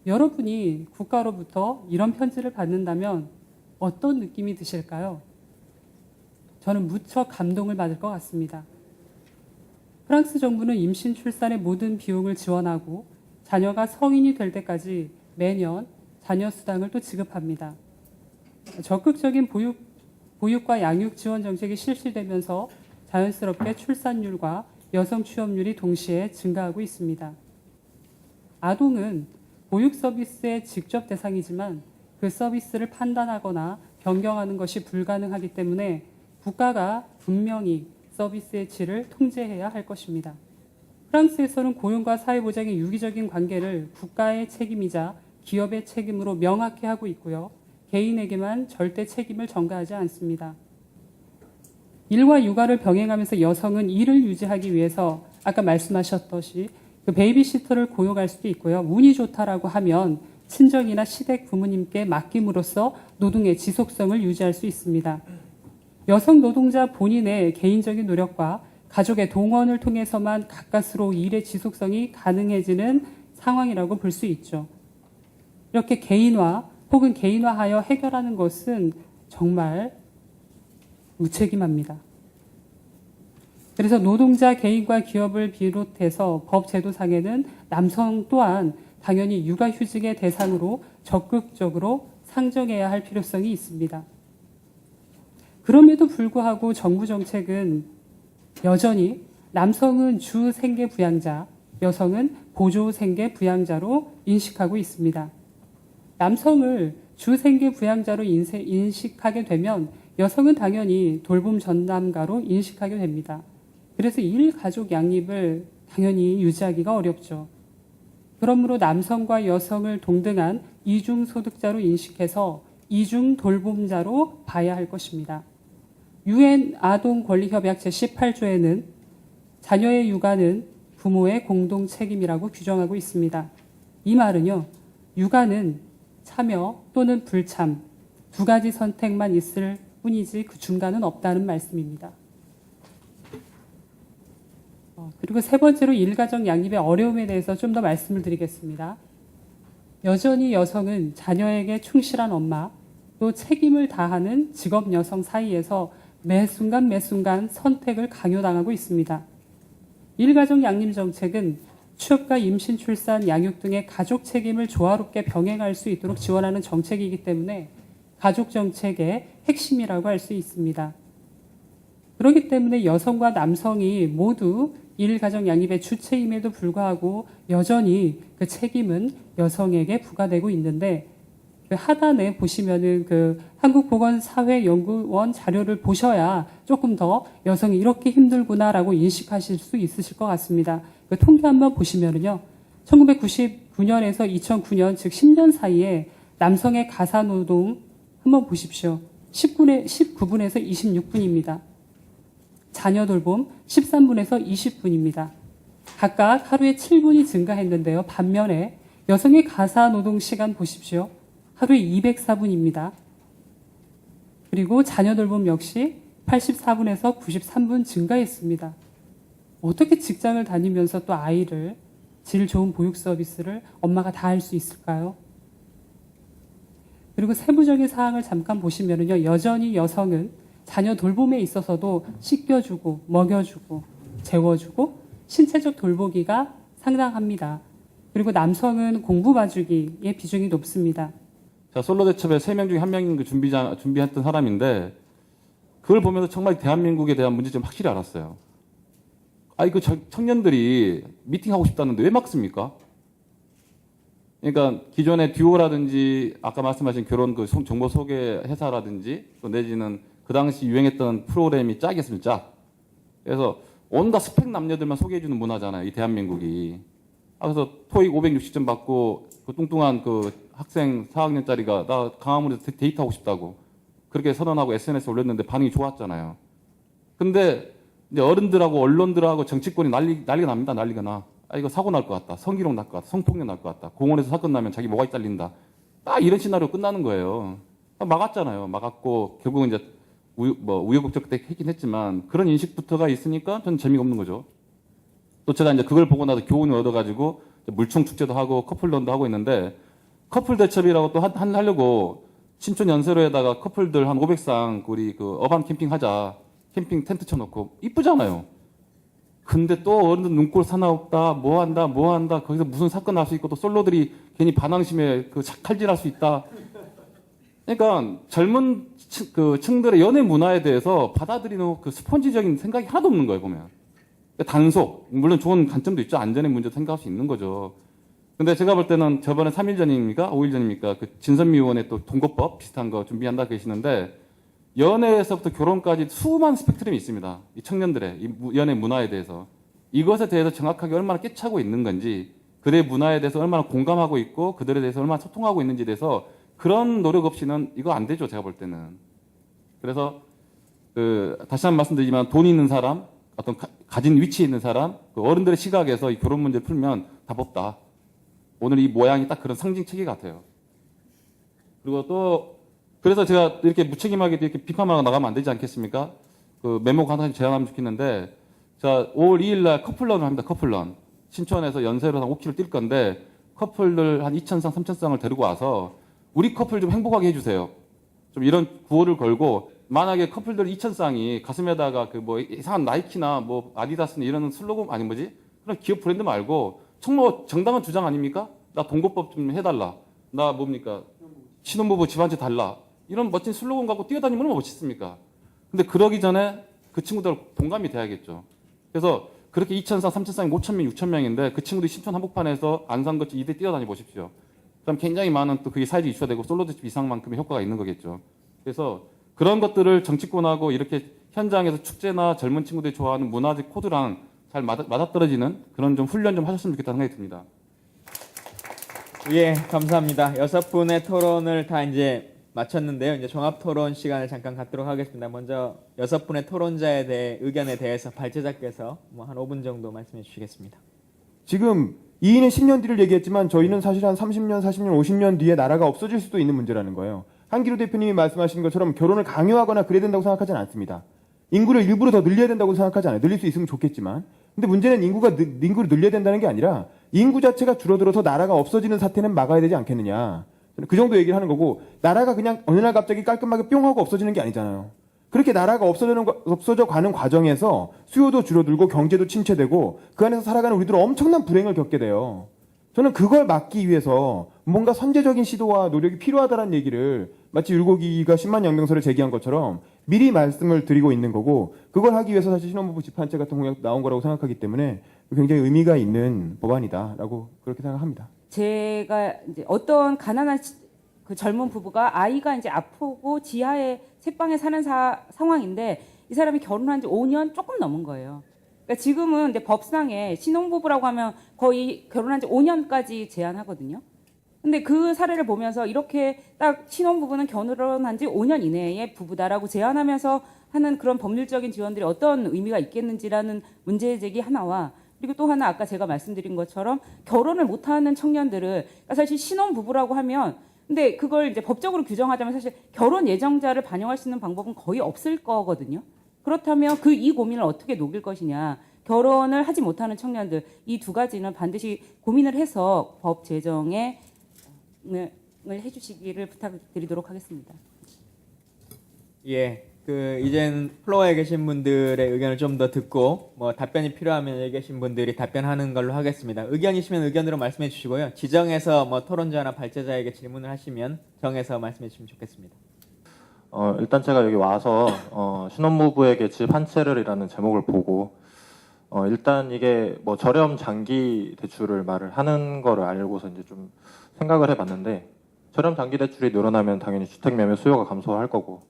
여러분이 국가로부터 이런 편지를 받는다면 어떤 느낌이 드실까요? 저는 무척 감동을 받을 것 같습니다. 프랑스 정부는 임신 출산의 모든 비용을 지원하고 자녀가 성인이 될 때까지 매년 자녀 수당을 또 지급합니다. 적극적인 보육과 양육 지원 정책이 실시되면서 자연스럽게 출산율과 여성 취업률이 동시에 증가하고 있습니다. 아동은 보육 서비스의 직접 대상이지만 그 서비스를 판단하거나 변경하는 것이 불가능하기 때문에 국가가 분명히 서비스의 질을 통제해야 할 것입니다. 프랑스에서는 고용과 사회보장의 유기적인 관계를 국가의 책임이자 기업의 책임으로 명확히 하고 있고요. 개인에게만 절대 책임을 전가하지 않습니다. 일과 육아를 병행하면서 여성은 일을 유지하기 위해서 아까 말씀하셨듯이 그 베이비시터를 고용할 수도 있고요. 운이 좋다라고 하면 친정이나 시댁 부모님께 맡김으로써 노동의 지속성을 유지할 수 있습니다. 여성 노동자 본인의 개인적인 노력과 가족의 동원을 통해서만 가까스로 일의 지속성이 가능해지는 상황이라고 볼 수 있죠. 이렇게 개인화 혹은 개인화하여 해결하는 것은 정말 무책임합니다. 그래서 노동자 개인과 기업을 비롯해서 법 제도상에는 남성 또한 당연히 육아휴직의 대상으로 적극적으로 상정해야 할 필요성이 있습니다. 그럼에도 불구하고 정부 정책은 여전히 남성은 주 생계 부양자, 여성은 보조 생계 부양자로 인식하고 있습니다. 남성을 주 생계 부양자로 인식하게 되면 여성은 당연히 돌봄 전담가로 인식하게 됩니다. 그래서 일가족 양립을 당연히 유지하기가 어렵죠. 그러므로 남성과 여성을 동등한 이중소득자로 인식해서 이중돌봄자로 봐야 할 것입니다. 유엔 아동권리협약 제18조에는 자녀의 육아는 부모의 공동 책임이라고 규정하고 있습니다. 이 말은요, 육아는 참여 또는 불참 두 가지 선택만 있을 뿐이지 그 중간은 없다는 말씀입니다. 그리고 세 번째로 일가정 양립의 어려움에 대해서 좀 더 말씀을 드리겠습니다. 여전히 여성은 자녀에게 충실한 엄마, 또 책임을 다하는 직업 여성 사이에서 매 순간 선택을 강요당하고 있습니다. 일가정 양립 정책은 취업과 임신, 출산, 양육 등의 가족 책임을 조화롭게 병행할 수 있도록 지원하는 정책이기 때문에 가족 정책의 핵심이라고 할 수 있습니다. 그렇기 때문에 여성과 남성이 모두 일가정 양립의 주체임에도 불구하고 여전히 그 책임은 여성에게 부과되고 있는데, 그 하단에 보시면은 그 한국보건사회연구원 자료를 보셔야 조금 더 여성이 이렇게 힘들구나라고 인식하실 수 있으실 것 같습니다. 그 통계 한번 보시면은요, 1999년에서 2009년, 즉 10년 사이에 남성의 가사노동 한번 보십시오. 19분에서 26분입니다. 자녀 돌봄 13분에서 20분입니다. 각각 하루에 7분이 증가했는데요. 반면에 여성의 가사노동 시간 보십시오. 하루에 204분입니다. 그리고 자녀 돌봄 역시 84분에서 93분 증가했습니다. 어떻게 직장을 다니면서 또 아이를 질 좋은 보육 서비스를 엄마가 다 할 수 있을까요? 그리고 세부적인 사항을 잠깐 보시면요, 여전히 여성은 자녀 돌봄에 있어서도 씻겨주고 먹여주고 재워주고 신체적 돌보기가 상당합니다. 그리고 남성은 공부 봐주기의 비중이 높습니다. 제가 솔로 대첩에 3명 중에 1명인 그 준비했던 사람인데, 그걸 보면서 정말 대한민국에 대한 문제점 확실히 알았어요. 아니, 그 청년들이 미팅하고 싶다는데 왜 막습니까? 그러니까 기존의 듀오라든지 아까 말씀하신 결혼 그 정보 소개 회사라든지 또 내지는 그 당시 유행했던 프로그램이 짝이었으면 짝. 그래서 온갖 스펙 남녀들만 소개해주는 문화잖아요, 이 대한민국이. 그래서 토익 560점 받고 그 뚱뚱한 그 학생 4학년짜리가 나 강화문에서 데이트하고 싶다고 그렇게 선언하고 SNS에 올렸는데 반응이 좋았잖아요. 근데 이제 어른들하고 언론들하고 정치권이 난리가 납니다. 난리가 나. 아, 이거 사고 날 것 같다. 성희롱 날 것 같다. 성폭력 날 것 같다. 공원에서 사건 나면 자기 모가지 잘린다. 딱 이런 시나리오 끝나는 거예요. 막았잖아요. 막았고 결국은 이제 우여곡절 때 했긴 했지만 그런 인식부터가 있으니까 전 재미가 없는 거죠. 또 제가 이제 그걸 보고 나서 교훈을 얻어가지고 물총 축제도 하고 커플런도 하고 있는데, 커플 대첩이라고 또 하려고 신촌 연세로에다가 커플들 한 500상 우리 그 어반 캠핑 하자. 캠핑 텐트 쳐놓고 이쁘잖아요. 근데 또 어른들 눈꼴 사나웠다, 뭐 한다, 거기서 무슨 사건 날 수 있고 또 솔로들이 괜히 반항심에 그 칼질할 수 있다. 그러니까 젊은 그 층들의 연애 문화에 대해서 받아들이는 그 스펀지적인 생각이 하나도 없는 거예요, 보면. 단속, 물론 좋은 관점도 있죠. 안전의 문제도 생각할 수 있는 거죠. 근데 제가 볼 때는 저번에 3일 전입니까? 5일 전입니까? 그 진선미 의원의 또 동거법 비슷한 거 준비한다 계시는데, 연애에서부터 결혼까지 수많은 스펙트럼이 있습니다. 이 청년들의 이 연애 문화에 대해서. 이것에 대해서 정확하게 얼마나 깨차고 있는 건지, 그들의 문화에 대해서 얼마나 공감하고 있고, 그들에 대해서 얼마나 소통하고 있는지에 대해서 그런 노력 없이는 이거 안 되죠. 제가 볼 때는. 그래서 다시 한번 말씀드리지만 돈 있는 사람, 어떤 가진 위치에 있는 사람, 그 어른들의 시각에서 이 결혼 문제를 풀면 답 없다. 오늘 이 모양이 딱 그런 상징 체계 같아요. 그리고 또 그래서 제가 이렇게 무책임하게 이렇게 비판하고 나가면 안 되지 않겠습니까? 그 메모 하나 제안하면 좋겠는데, 자 5월 2일 날 커플런을 합니다. 커플런. 신촌에서 연세로 한 5km 뛸 건데 커플들 한 2,000쌍, 3,000쌍을 데리고 와서 우리 커플 좀 행복하게 해주세요. 좀 이런 구호를 걸고, 만약에 커플들 2,000쌍이 가슴에다가 그 뭐 이상한 나이키나 뭐 아디다스나 이런 슬로건 아니 뭐지? 그런 기업 브랜드 말고 정말 정당한 주장 아닙니까? 나 동거법 좀 해달라. 나 뭡니까? 신혼부부 집 한 채 달라. 이런 멋진 슬로건 갖고 뛰어다니면 얼마나 멋있습니까? 근데 그러기 전에 그 친구들 동감이 돼야겠죠. 그래서 그렇게 2,000쌍, 3,000쌍이 5,000명, 6,000명인데 그 친구들이 신촌 한복판에서 안산거치 2대 뛰어다니 보십시오. 그럼 굉장히 많은 또 그게 사회적 이슈가 되고 솔로집 이상만큼의 효과가 있는 거겠죠. 그래서 그런 것들을 정치권하고 이렇게 현장에서 축제나 젊은 친구들이 좋아하는 문화적 코드랑 잘 맞아떨어지는 그런 좀 훈련 좀 하셨으면 좋겠다는 생각이 듭니다. 예, 감사합니다. 6분의 토론을 다 이제 마쳤는데요. 이제 종합 토론 시간을 잠깐 갖도록 하겠습니다. 먼저 6분의 토론자에 대해 의견에 대해서 발제자께서 뭐 한 5분 정도 말씀해 주시겠습니다. 지금 2인의 10년 뒤를 얘기했지만 저희는 사실 한 30년, 40년, 50년 뒤에 나라가 없어질 수도 있는 문제라는 거예요. 한기로 대표님이 말씀하신 것처럼 결혼을 강요하거나 그래야 된다고 생각하지는 않습니다. 인구를 일부러 더 늘려야 된다고 생각하지 않아요. 늘릴 수 있으면 좋겠지만. 근데 문제는 인구를 늘려야 된다는 게 아니라 인구 자체가 줄어들어서 나라가 없어지는 사태는 막아야 되지 않겠느냐. 저는 그 정도 얘기를 하는 거고, 나라가 그냥 어느 날 갑자기 깔끔하게 뿅 하고 없어지는 게 아니잖아요. 그렇게 나라가 없어져 가는 과정에서 수요도 줄어들고 경제도 침체되고 그 안에서 살아가는 우리들은 엄청난 불행을 겪게 돼요. 저는 그걸 막기 위해서 뭔가 선제적인 시도와 노력이 필요하다는 얘기를 마치 율곡이가 10만 영명서를 제기한 것처럼 미리 말씀을 드리고 있는 거고, 그걸 하기 위해서 사실 신혼부부 집한채 같은 공약 나온 거라고 생각하기 때문에 굉장히 의미가 있는 법안이다라고 그렇게 생각합니다. 제가 이제 어떤 가난한 그 젊은 부부가 아이가 이제 아프고 지하에 새방에 사는 상황인데 이 사람이 결혼한 지 5년 조금 넘은 거예요. 그러니까 지금은 근데 법상에 신혼부부라고 하면 거의 결혼한 지 5년까지 제한하거든요. 근데 그 사례를 보면서 이렇게 딱 신혼부부는 결혼한 지 5년 이내의 부부다라고 제한하면서 하는 그런 법률적인 지원들이 어떤 의미가 있겠는지라는 문제제기 하나와, 그리고 또 하나 아까 제가 말씀드린 것처럼 결혼을 못하는 청년들을, 그러니까 사실 신혼부부라고 하면 근데 그걸 이제 법적으로 규정하자면 사실 결혼 예정자를 반영할 수 있는 방법은 거의 없을 거거든요. 그렇다면 이 고민을 어떻게 녹일 것이냐. 결혼을 하지 못하는 청년들, 이 두 가지는 반드시 고민을 해서 법 제정에 해주시기를 부탁드리도록 하겠습니다. 예, 이젠 플로어에 계신 분들의 의견을 좀 더 듣고 뭐 답변이 필요하면 여기 계신 분들이 답변하는 걸로 하겠습니다. 의견이시면 의견으로 말씀해 주시고요. 지정해서 뭐 토론자나 발제자에게 질문을 하시면 정해서 말씀해 주시면 좋겠습니다. 일단 제가 여기 와서 신혼부부에게 집 한 채를이라는 제목을 보고 일단 이게 뭐 저렴 장기 대출을 말을 하는 거를 알고서 이제 좀 생각을 해봤는데, 저렴 장기 대출이 늘어나면 당연히 주택 매매 수요가 감소할 거고,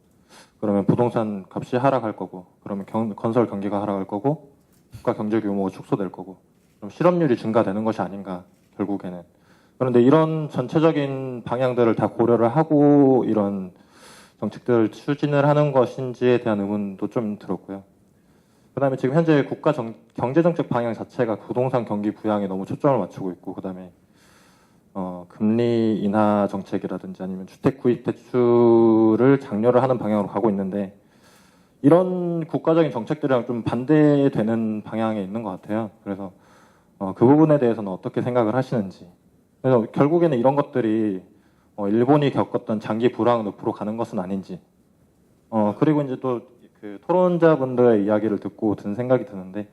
그러면 부동산 값이 하락할 거고, 그러면 건설 경기가 하락할 거고, 국가 경제 규모가 축소될 거고, 그럼 실업률이 증가되는 것이 아닌가 결국에는. 그런데 이런 전체적인 방향들을 다 고려를 하고 이런 정책들을 추진을 하는 것인지에 대한 의문도 좀 들었고요. 그다음에 지금 현재 국가 경제정책 방향 자체가 부동산 경기 부양에 너무 초점을 맞추고 있고, 그다음에 금리 인하 정책이라든지 아니면 주택 구입 대출을 장려를 하는 방향으로 가고 있는데, 이런 국가적인 정책들이랑 좀 반대되는 방향에 있는 것 같아요. 그래서 그 부분에 대해서는 어떻게 생각을 하시는지. 그래서 결국에는 이런 것들이 일본이 겪었던 장기 불황으로 가는 것은 아닌지. 그리고 이제 또 그 토론자분들의 이야기를 듣고 든 생각이 드는데,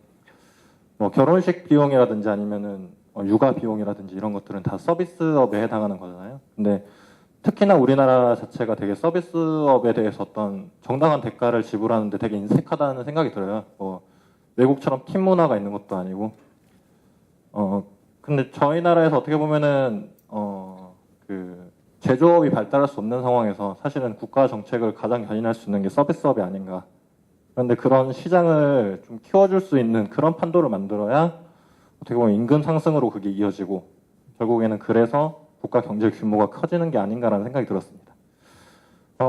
뭐 결혼식 비용이라든지 아니면은 육아 비용이라든지 이런 것들은 다 서비스업에 해당하는 거잖아요. 근데 특히나 우리나라 자체가 되게 서비스업에 대해서 어떤 정당한 대가를 지불하는데 되게 인색하다는 생각이 들어요. 외국처럼 팀 문화가 있는 것도 아니고. 근데 저희 나라에서 어떻게 보면은 그 제조업이 발달할 수 없는 상황에서 사실은 국가 정책을 가장 견인할 수 있는 게 서비스업이 아닌가. 그런데 그런 시장을 좀 키워줄 수 있는 그런 판도를 만들어야 어떻게 보면 임금 상승으로 그게 이어지고, 결국에는 그래서 국가 경제 규모가 커지는 게 아닌가라는 생각이 들었습니다.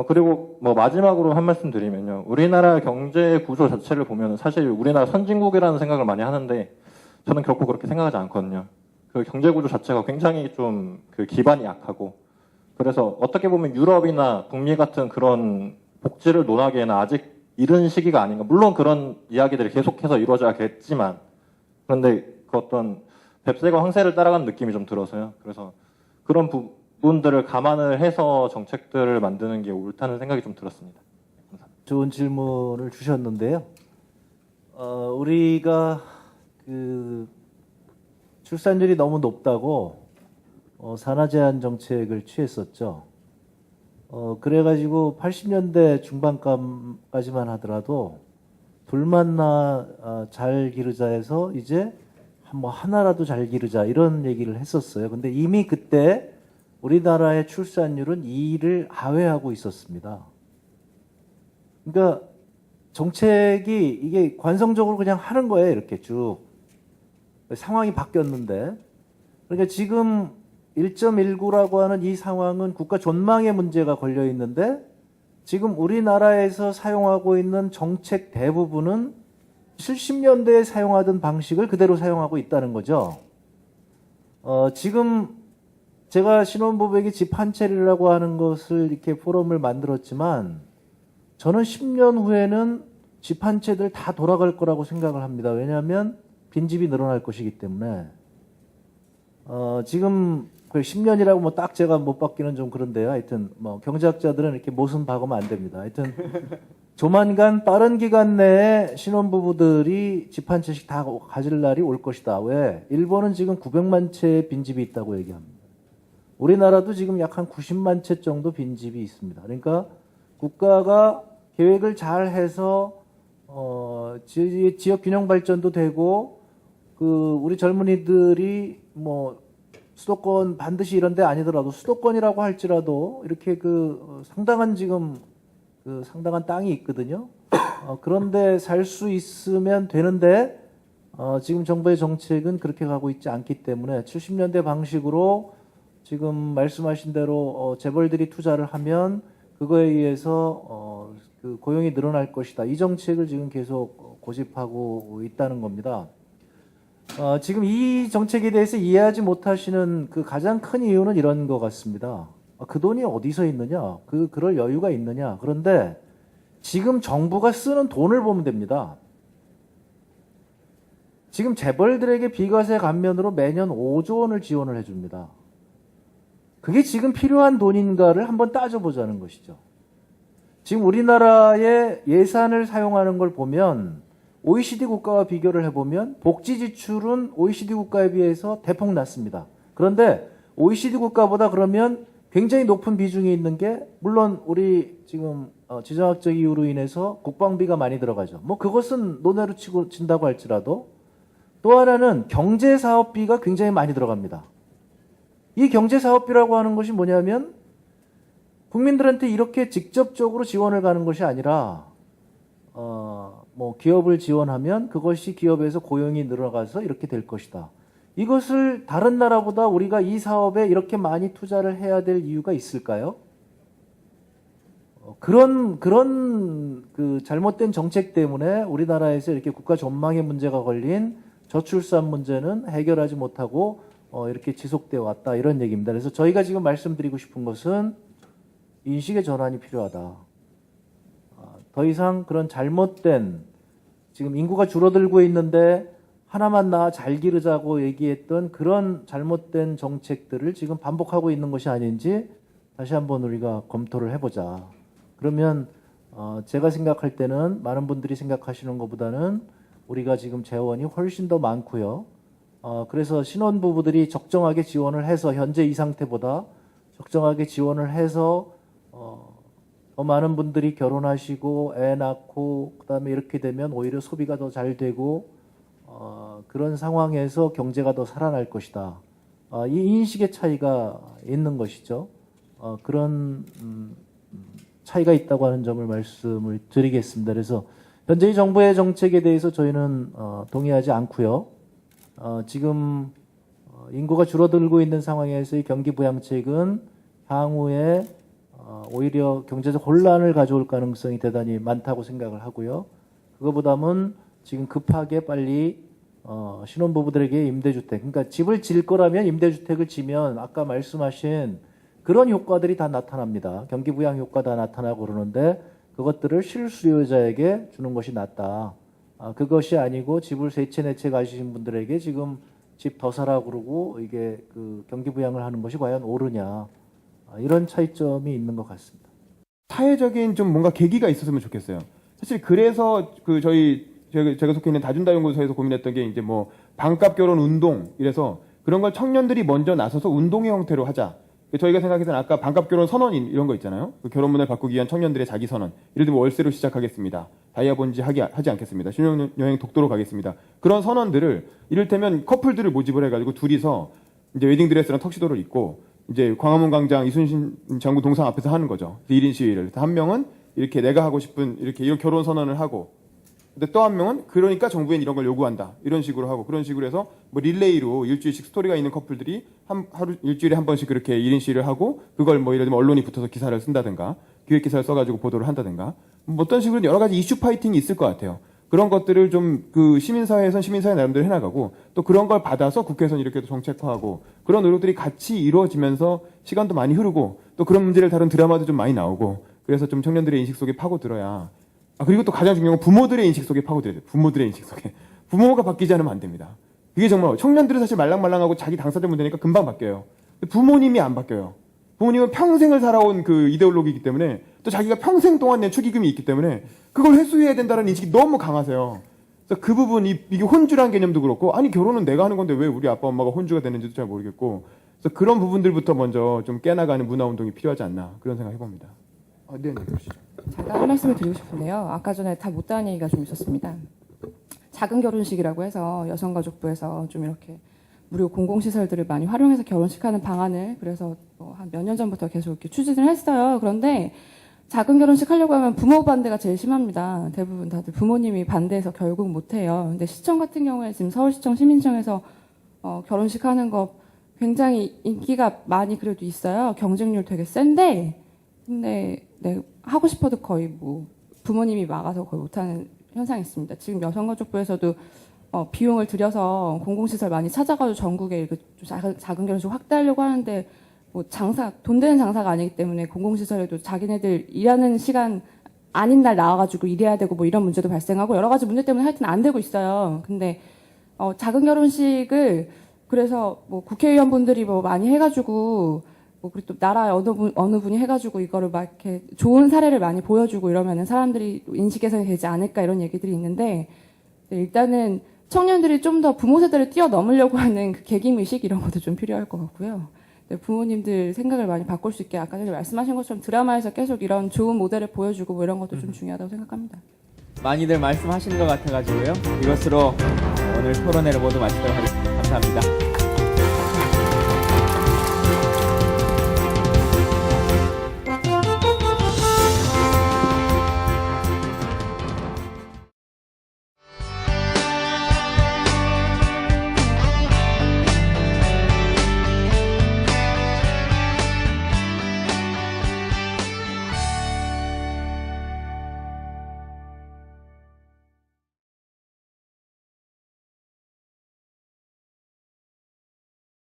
그리고 뭐 마지막으로 한 말씀 드리면요. 우리나라 경제 구조 자체를 보면 사실 우리나라 선진국이라는 생각을 많이 하는데, 저는 결코 그렇게 생각하지 않거든요. 그 경제 구조 자체가 굉장히 좀 그 기반이 약하고, 그래서 어떻게 보면 유럽이나 북미 같은 그런 복지를 논하기에는 아직 이른 시기가 아닌가. 물론 그런 이야기들이 계속해서 이루어져야겠지만, 그런데 그 어떤 뱁새가 황새를 따라가는 느낌이 좀 들어서요. 그래서 그런 부분들을 감안을 해서 정책들을 만드는 게 옳다는 생각이 좀 들었습니다. 감사합니다. 좋은 질문을 주셨는데요. 우리가 그 출산율이 너무 높다고 산하 제한 정책을 취했었죠. 그래가지고 80년대 중반까지만 하더라도 둘만 잘 기르자에서 이제 뭐 하나라도 잘 기르자 이런 얘기를 했었어요. 근데 이미 그때 우리나라의 출산율은 2를 하회하고 있었습니다. 그러니까 정책이 이게 관성적으로 그냥 하는 거예요. 이렇게 쭉 상황이 바뀌었는데, 그러니까 지금 1.19라고 하는 이 상황은 국가 존망의 문제가 걸려 있는데 지금 우리나라에서 사용하고 있는 정책 대부분은 70년대에 사용하던 방식을 그대로 사용하고 있다는 거죠. 지금 제가 신혼부부에게 집 한 채라고 하는 것을 이렇게 포럼을 만들었지만 저는 10년 후에는 집 한 채들 다 돌아갈 거라고 생각을 합니다. 왜냐하면 빈집이 늘어날 것이기 때문에. 지금 10년이라고 뭐 딱 제가 못 받기는 좀 그런데요. 하여튼 뭐 경제학자들은 이렇게 모순 박으면 안 됩니다. 하여튼 조만간 빠른 기간 내에 신혼부부들이 집 한 채씩 다 가질 날이 올 것이다. 왜? 일본은 지금 900만 채의 빈집이 있다고 얘기합니다. 우리나라도 지금 약 한 90만 채 정도 빈집이 있습니다. 그러니까 국가가 계획을 잘 해서 지역 균형 발전도 되고 우리 젊은이들이 뭐 수도권 반드시 이런 데 아니더라도 수도권이라고 할지라도 이렇게 상당한 지금 상당한 땅이 있거든요. 그런데 살 수 있으면 되는데 지금 정부의 정책은 그렇게 가고 있지 않기 때문에 70년대 방식으로 지금 말씀하신 대로 재벌들이 투자를 하면 그거에 의해서 고용이 늘어날 것이다. 이 정책을 지금 계속 고집하고 있다는 겁니다. 지금 이 정책에 대해서 이해하지 못하시는 가장 큰 이유는 이런 것 같습니다. 그 돈이 어디서 있느냐? 그럴 여유가 있느냐? 그런데 지금 정부가 쓰는 돈을 보면 됩니다. 지금 재벌들에게 비과세 감면으로 매년 5조 원을 지원을 해줍니다. 그게 지금 필요한 돈인가를 한번 따져보자는 것이죠. 지금 우리나라의 예산을 사용하는 걸 보면 OECD 국가와 비교를 해보면 복지 지출은 OECD 국가에 비해서 대폭 낮습니다. 그런데 OECD 국가보다 그러면 굉장히 높은 비중이 있는 게 물론 우리 지금 지정학적 이유로 인해서 국방비가 많이 들어가죠. 뭐 그것은 논외로 친다고 할지라도 또 하나는 경제사업비가 굉장히 많이 들어갑니다. 이 경제사업비라고 하는 것이 뭐냐면 국민들한테 이렇게 직접적으로 지원을 가는 것이 아니라 뭐 기업을 지원하면 그것이 기업에서 고용이 늘어가서 이렇게 될 것이다. 이것을 다른 나라보다 우리가 이 사업에 이렇게 많이 투자를 해야 될 이유가 있을까요? 그런 잘못된 정책 때문에 우리나라에서 이렇게 국가 전망의 문제가 걸린 저출산 문제는 해결하지 못하고 이렇게 지속되어 왔다 이런 얘기입니다. 그래서 저희가 지금 말씀드리고 싶은 것은 인식의 전환이 필요하다. 더 이상 그런 잘못된 지금 인구가 줄어들고 있는데 하나만 낳아 잘 기르자고 얘기했던 그런 잘못된 정책들을 지금 반복하고 있는 것이 아닌지 다시 한번 우리가 검토를 해보자. 그러면 제가 생각할 때는 많은 분들이 생각하시는 것보다는 우리가 지금 재원이 훨씬 더 많고요. 그래서 신혼부부들이 적정하게 지원을 해서 현재 이 상태보다 적정하게 지원을 해서 더 많은 분들이 결혼하시고 애 낳고 그다음에 이렇게 되면 오히려 소비가 더 잘 되고 그런 상황에서 경제가 더 살아날 것이다. 이 인식의 차이가 있는 것이죠. 그런 차이가 있다고 하는 점을 말씀을 드리겠습니다. 그래서 현재 정부의 정책에 대해서 저희는 동의하지 않고요. 지금 인구가 줄어들고 있는 상황에서 이 경기 부양책은 향후에 오히려 경제적 혼란을 가져올 가능성이 대단히 많다고 생각을 하고요. 그거보다는 지금 급하게 빨리 신혼부부들에게 임대주택, 그러니까 집을 질 거라면 임대주택을 지면 아까 말씀하신 그런 효과들이 다 나타납니다. 경기 부양 효과 다 나타나고 그러는데 그것들을 실수요자에게 주는 것이 낫다. 그것이 아니고 집을 세 채, 네 채 가지신 분들에게 지금 집 더 사라 그러고 이게 경기 부양을 하는 것이 과연 옳으냐. 이런 차이점이 있는 것 같습니다. 사회적인 좀 뭔가 계기가 있었으면 좋겠어요. 사실 그래서 제가 속해 있는 다준다연구소에서 고민했던 게 이제 뭐 반값 결혼 운동 이래서 그런 걸 청년들이 먼저 나서서 운동의 형태로 하자. 저희가 생각해서는 아까 반값 결혼 선언 이런 거 있잖아요. 결혼문을 바꾸기 위한 청년들의 자기 선언. 예를 들면 월세로 시작하겠습니다. 다이아본지 하지 않겠습니다. 신혼여행 독도로 가겠습니다. 그런 선언들을 이를테면 커플들을 모집을 해가지고 둘이서 이제 웨딩드레스랑 턱시도를 입고 이제 광화문 광장 이순신 장군 동상 앞에서 하는 거죠. 1인 시위를. 한 명은 이렇게 내가 하고 싶은 이렇게 결혼 선언을 하고 근데 또 한 명은 그러니까 정부엔 이런 걸 요구한다. 이런 식으로 하고 그런 식으로 해서 뭐 릴레이로 일주일씩 스토리가 있는 커플들이 일주일에 한 번씩 그렇게 1인 시위를 하고 그걸 뭐 예를 들면 언론이 붙어서 기사를 쓴다든가 기획 기사를 써가지고 보도를 한다든가 뭐 어떤 식으로 여러 가지 이슈 파이팅이 있을 것 같아요. 그런 것들을 좀 그 시민사회에선 시민사회 나름대로 해나가고 또 그런 걸 받아서 국회에서는 이렇게 또 정책화하고 그런 노력들이 같이 이루어지면서 시간도 많이 흐르고 또 그런 문제를 다룬 드라마도 좀 많이 나오고 그래서 좀 청년들의 인식 속에 파고들어야 그리고 또 가장 중요한 건 부모들의 인식 속에 파고들어야 돼요. 부모들의 인식 속에. 부모가 바뀌지 않으면 안 됩니다. 그게 정말 청년들은 사실 말랑말랑하고 자기 당사자 문제니까 금방 바뀌어요. 근데 부모님이 안 바뀌어요. 부모님은 평생을 살아온 그 이데올로기이기 때문에 또 자기가 평생 동안 낸 축의금이 있기 때문에 그걸 회수해야 된다는 인식이 너무 강하세요. 그래서 그 부분, 이게 혼주라는 개념도 그렇고 아니 결혼은 내가 하는 건데 왜 우리 아빠 엄마가 혼주가 되는지도 잘 모르겠고 그래서 그런 부분들부터 먼저 좀 깨나가는 문화운동이 필요하지 않나 그런 생각 해봅니다. 네, 그러시죠. 제가 한 말씀을 드리고 싶은데요. 아까 전에 다 못다한 얘기가 좀 있었습니다. 작은 결혼식이라고 해서 여성가족부에서 좀 이렇게 무료 공공시설들을 많이 활용해서 결혼식하는 방안을 그래서 한 몇 년 전부터 계속 이렇게 추진을 했어요. 그런데 작은 결혼식 하려고 하면 부모 반대가 제일 심합니다. 대부분 다들 부모님이 반대해서 결국 못해요. 근데 시청 같은 경우에 지금 서울시청 시민청에서 결혼식 하는 거 굉장히 인기가 많이 그래도 있어요. 경쟁률 되게 센데 근데 네, 하고 싶어도 거의 뭐 부모님이 막아서 거의 못하는 현상이 있습니다. 지금 여성가족부에서도 비용을 들여서 공공시설 많이 찾아가지고 전국에 작은 결혼식 확대하려고 하는데 뭐 돈 되는 장사가 아니기 때문에 공공시설에도 자기네들 일하는 시간 아닌 날 나와가지고 일해야 되고 뭐 이런 문제도 발생하고 여러 가지 문제 때문에 하여튼 안 되고 있어요. 근데 작은 결혼식을 그래서 뭐 국회의원분들이 뭐 많이 해가지고 뭐 그리고 또 나라 어느 분이 해가지고 이거를 막 이렇게 좋은 사례를 많이 보여주고 이러면은 사람들이 인식 개선이 되지 않을까 이런 얘기들이 있는데 일단은 청년들이 좀 더 부모 세대를 뛰어넘으려고 하는 그 계기의식 이런 것도 좀 필요할 것 같고요. 부모님들 생각을 많이 바꿀 수 있게 아까 전에 말씀하신 것처럼 드라마에서 계속 이런 좋은 모델을 보여주고 뭐 이런 것도 좀 중요하다고 생각합니다. 많이들 말씀하시는 것 같아가지고요. 이것으로 오늘 토론회를 모두 마치도록 하겠습니다. 감사합니다.